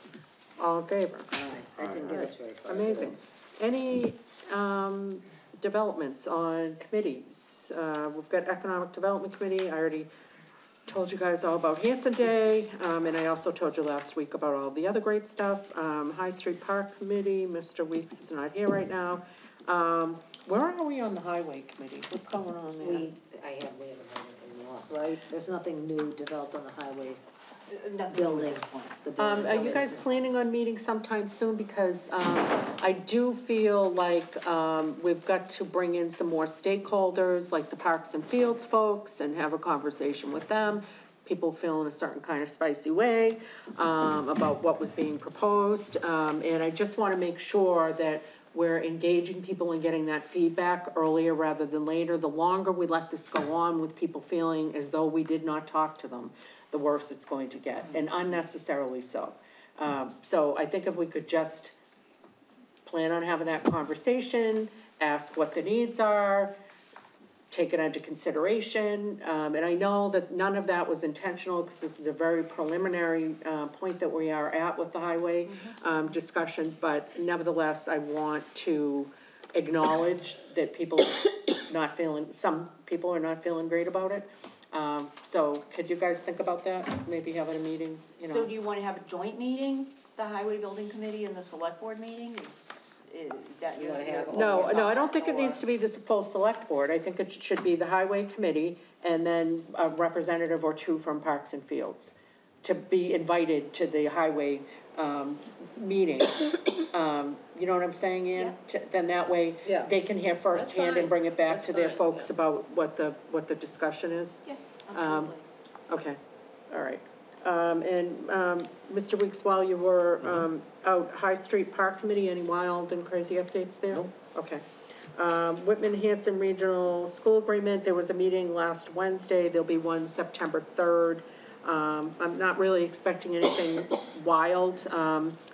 All in favor? Aye, that didn't get us very far. Amazing. Any, developments on committees? We've got Economic Development Committee, I already told you guys all about Hanson Day, and I also told you last week about all the other great stuff. High Street Park Committee, Mr. Weeks is not here right now. Where are we on the Highway Committee? What's going on there? We haven't heard anything more, right? There's nothing new developed on the highway Nothing building. at this point. The building Are you guys building. planning on meeting sometime soon? Because, I do feel like, we've got to bring in some more stakeholders, like the Parks and Fields folks, and have a conversation with them. People feel in a certain kind of spicy way, about what was being proposed. And I just wanna make sure that we're engaging people and getting that feedback earlier rather than later. The longer we let this go on with people feeling as though we did not talk to them, the worse it's going to get, and unnecessarily so. So I think if we could just plan on having that conversation, ask what the needs are, take it into consideration, and I know that none of that was intentional, because this is a very preliminary, point that we are at with the highway, discussion, but nevertheless, I want to acknowledge that some people are not feeling great about it. So could you guys think about that, maybe having a meeting, you know? So do you wanna have a joint meeting, the Highway Building Committee and the Select Board meeting? Is that You your? wanna have all No, your no, I don't thought, think it needs or- to be this full select board, I think it should be the highway committee, and then a representative or two from Parks and Fields, to be invited to the highway, meeting. You know what I'm saying, Ann? Then that way, Yeah. they can hear firsthand fine. and bring it back That's to their fine, folks yeah. about what the discussion is. Yeah, Um, absolutely. Okay, all right. Mr. Weeks, while you were, out, High Street Park Committee, any wild and crazy updates there? Nope. Okay. Whitman Hanson Regional School Agreement, there was a meeting last Wednesday, there'll be one September 3rd. I'm not really expecting anything wild,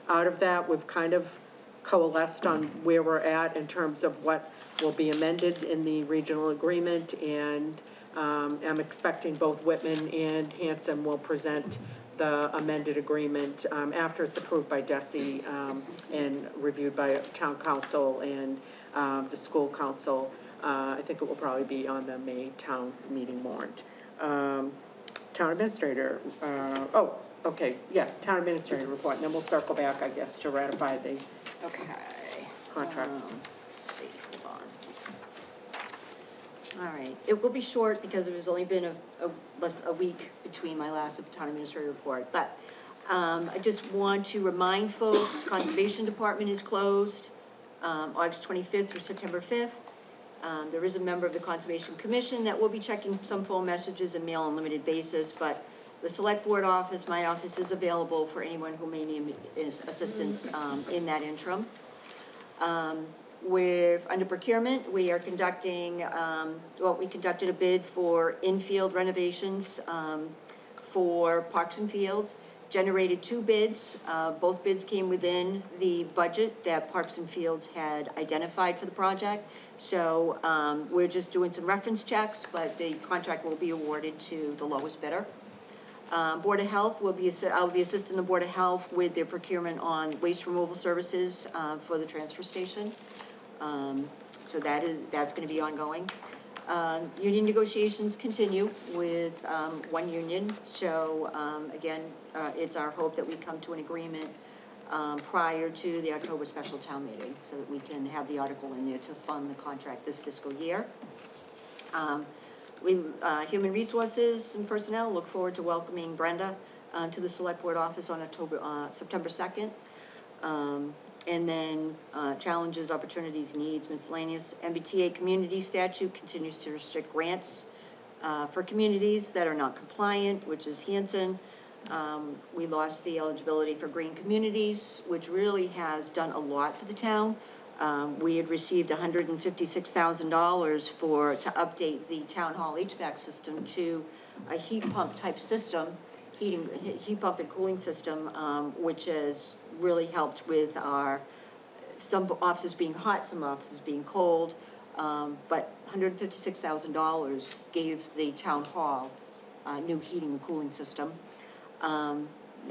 out of that. We've kind of coalesced on where we're at in terms of what will be amended in the regional agreement, and, I'm expecting both Whitman and Hanson will present the amended agreement, after it's approved by DESI, and reviewed by town council and, the school council. I think it will probably be on the May town meeting warrant. Town administrator, town administrator report, and then we'll circle back, I guess, to ratify the Okay. contracts. Let's see, hold on. All right, it will be short because it has only been less a week between my last town administrator report, but, I just want to remind folks, Conservation Department is closed, August 25th through September 5th. There is a member of the Conservation Commission that will be checking some phone messages and mail on a limited basis, but the Select Board office, my office, is available for anyone who may need assistance, in that interim. Under procurement, we are conducting, we conducted a bid for infield renovations, for Parks and Fields, generated 2 bids. Both bids came within the budget that Parks and Fields had identified for the project. So, we're just doing some reference checks, but the contract will be awarded to the lowest bidder. Board of Health I'll be assisting the Board of Health with their procurement on waste removal services, for the transfer station. So that's gonna be ongoing. Union negotiations continue with, one union, so, again, it's our hope that we come to an agreement, prior to the October special town meeting, so that we can have the article in there to fund the contract this fiscal year. Human Resources and Personnel look forward to welcoming Brenda, to the Select Board office on September 2nd. And then, challenges, opportunities, needs, miscellaneous. MBTA community statute continues to restrict grants, for communities that are not compliant, which is Hanson. We lost the eligibility for green communities, which really has done a lot for the town. We had received $156,000 to update the town hall HVAC system to a heat pump type system, heat pump and cooling system, which has really helped with some offices being hot, some offices being cold. But $156,000 gave the town hall a new heating and cooling system.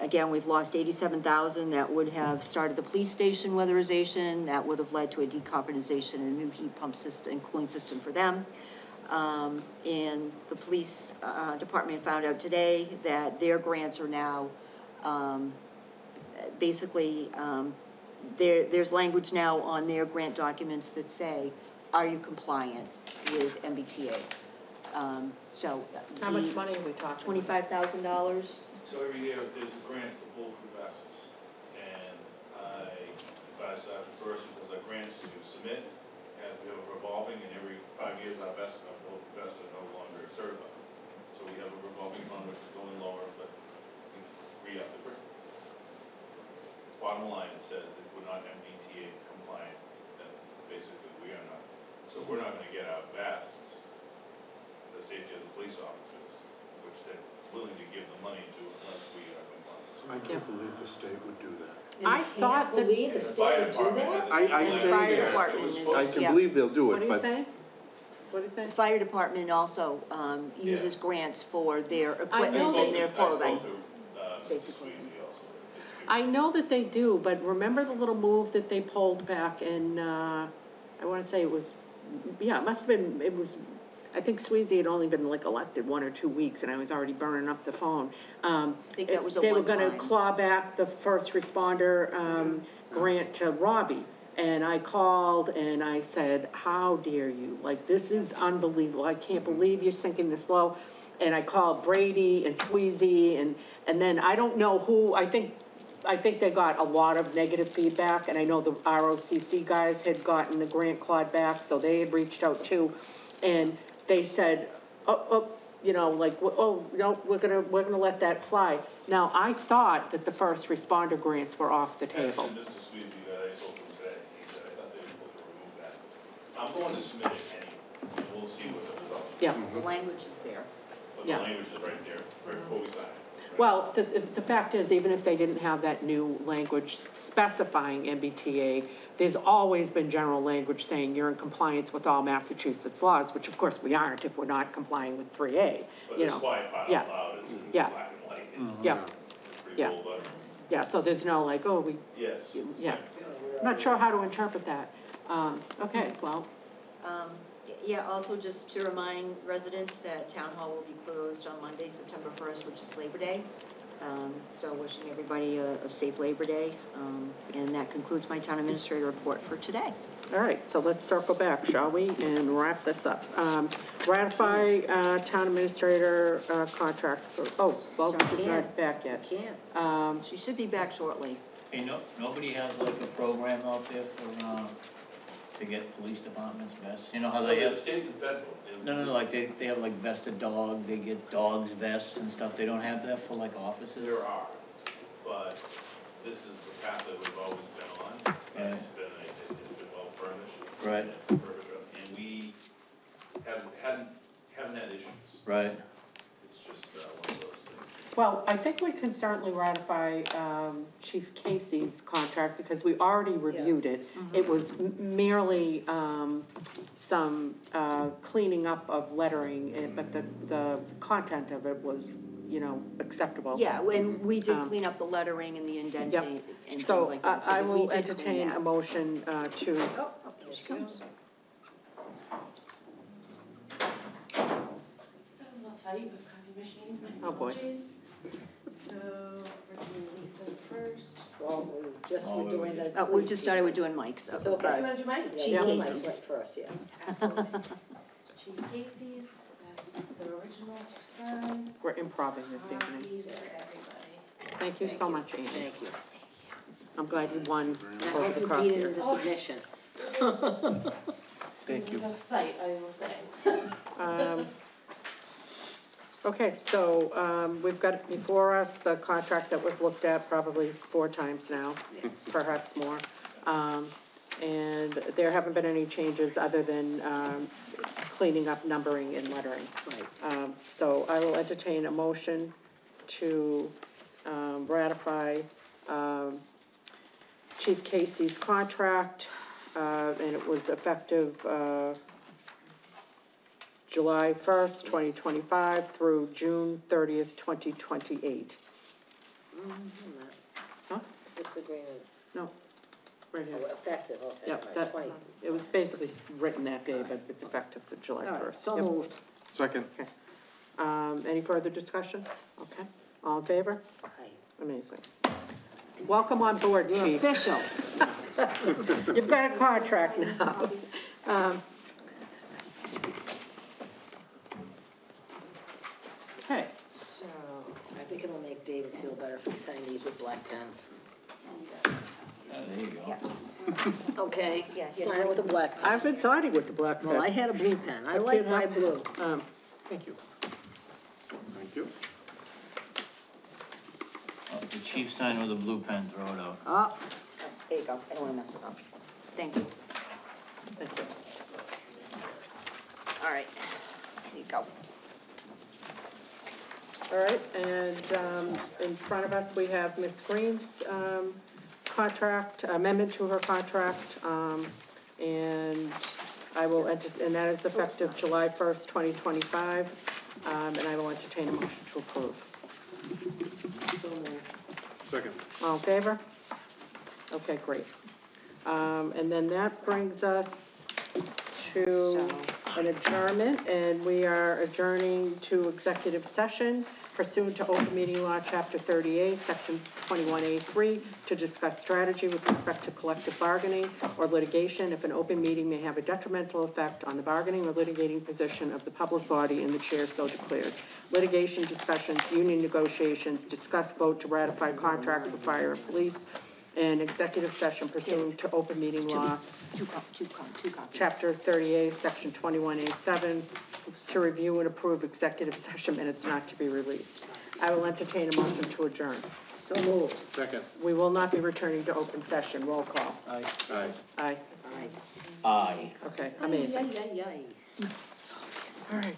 Again, we've lost 87,000, that would have started the police station weatherization, that would have led to a decarbonization and a new heat pump system and cooling system for them. And the police, department found out today that their grants are now, basically, there's language now on their grant documents that say, are you compliant with MBTA? So. How much money are we talking? $25,000. So every year, there's a grant for bulletproof vests, and I advise that first because our grants to submit, and we have a revolving, and every 5 years our bulletproof vests are no longer certified. So we have a revolving fund which is going lower, but we re-up the grant. Bottom line, it says if we're not MBTA compliant, then basically we are not. So we're not gonna get our vests, the safety of the police officers, which they're willing to give the money to unless we are compliant. I can't believe the state would do that. I thought that. Believe the And the state fire would do department that? had the I same say plan. The fire that. department It was is- supposed I to- can Yeah. believe they'll do What it, are you but saying? What are you saying? The fire department also, uses Yeah. grants for their know equipment that- and their clothing. I spoke to, Safety Mr. clothing. Sweezy also. just to give I know that they do, but remember the little move that they pulled back in, I wanna say it was, yeah, it must have been, it was, I think Sweezy had only been like elected 1 or 2 weeks, and I was already burning up the phone. I think that was a They were gonna one-time. claw back the first responder, grant to Robbie. And I called and I said, how dare you? Like, this is unbelievable. I can't believe you're sinking this low. And I called Brady and Sweezy and then I don't know who, I think they got a lot of negative feedback, and I know the ROCC guys had gotten the grant clawed back, so they had reached out too. And they said, you know, like, oh, no, we're gonna let that fly. Now, I thought that the first responder grants were off the you. table. Asked Mr. Sweezy that I spoke to him today, he said, I thought they were supposed to remove that. I'm going to submit it anyway, and we'll see what the result is. Yeah, The language is there. But Yeah. the language is right there, right before we sign it. right? well, the fact is, even if they didn't have that new language specifying MBTA, there's always been general language saying you're in compliance with all Massachusetts laws, which of course we aren't if we're not complying with 3A, But you this know. quiet part Yeah. out loud is in Yeah. black and white, Yeah, it's pretty Yeah. cool, but, yeah, so there's no like, oh, yes. yeah. I'm not sure how to interpret that. Okay, well, Yeah, also just to remind residents that town hall will be closed on Monday, September 1st, which is Labor Day. So wishing everybody a safe Labor Day. And that concludes my town administrator report for today. all right, so let's circle back, shall we, and wrap this up. Ratify, town administrator, contract for, oh, well, So she's can't. not back yet. Can't. She should be back shortly. Hey, nobody has like a program out there for, to get police departments vests? You know how they have, State and federal. no, like they have like vested dog, they get dogs vests and stuff, they don't have that for like offices? There are, but this is the path that we've always been on, and it's been well furnished. Right. And it's perfect, and we haven't had issues. Right. It's just, one of those things. Well, I think we can certainly ratify, Chief Casey's contract, because we already reviewed it. It was merely, some, cleaning up of lettering, but the content of it was, you know, acceptable. Yeah, and we did Um, clean up the lettering and the indenting and things So like that. I we will did clean entertain that. a motion, to, Oh, here she comes. Fight with copy machines, my Oh, boy. apologies. So, we're doing Lisa's first. Well, we just Oh, were doing the. We just started with doing Mike's, so. It's okay. You wanna do mine? Yeah, Chief you Casey's. might went first, yes. Absolutely. Chief Casey's, that's the original to sign. we're improving this evening. Copies for everybody. Thank you so much, Amy. Thank you. I'm glad you won And I over hope the you crop beat it here. into submission. Thank you. It was a sight, I will say. Okay, so, we've got before us the contract that we've looked at probably 4 times now, perhaps more. And there haven't been any changes other than, cleaning up numbering and lettering. Right. So I will entertain a motion to, ratify, Chief Casey's contract, and it was effective, July 1st, 2025 through June 30th, 2028. Huh? Disagreement, Right here. oh, effective, okay, Yeah, all right, that, 20. it was basically written that day, but it's effective for July All right, first. so moved. Second. Any further discussion? Okay, all in favor? Aye. Amazing. Welcome on board, You're chief. official. You've got a contract now. Okay, So, I think it'll make David feel better if we sign these with black pens. There you go. Okay, Yes. sign it with a black pen. I've been signing with the black Well, I pen. had a blue pen, I can't like my have- blue. Thank you. Thank you. Oh, the chief signed with a blue pen, throw it out. Oh, There you go, I don't wanna mess it up. Thank you. Thank you. All right, there you go. All right, and, in front of us, we have Ms. Green's, contract, amendment to her contract, and I will and that is effective July first, 2025, and I will entertain a motion to approve. so moved. Second. All in favor? Okay, great. And then that brings us to an adjournment, and we are adjourning to executive session pursuant to open meeting law, chapter 30A, section 21A3, to discuss strategy with respect to collective bargaining or litigation if an open meeting may have a detrimental effect on the bargaining or litigating position of the public body and the chair so declares. Litigation discussions, union negotiations, discuss vote to ratify contract with fire and police, and executive session pursuant to open meeting law, Two copies. chapter 30A, section 21A7, to review and approve executive session minutes not to be released. I will entertain a motion to adjourn. So moved. Second. We will not be returning to open session. Roll call. Aye. Aye. Aye. Aye. Okay, amazing. Ay, ay, ay, ay. All right.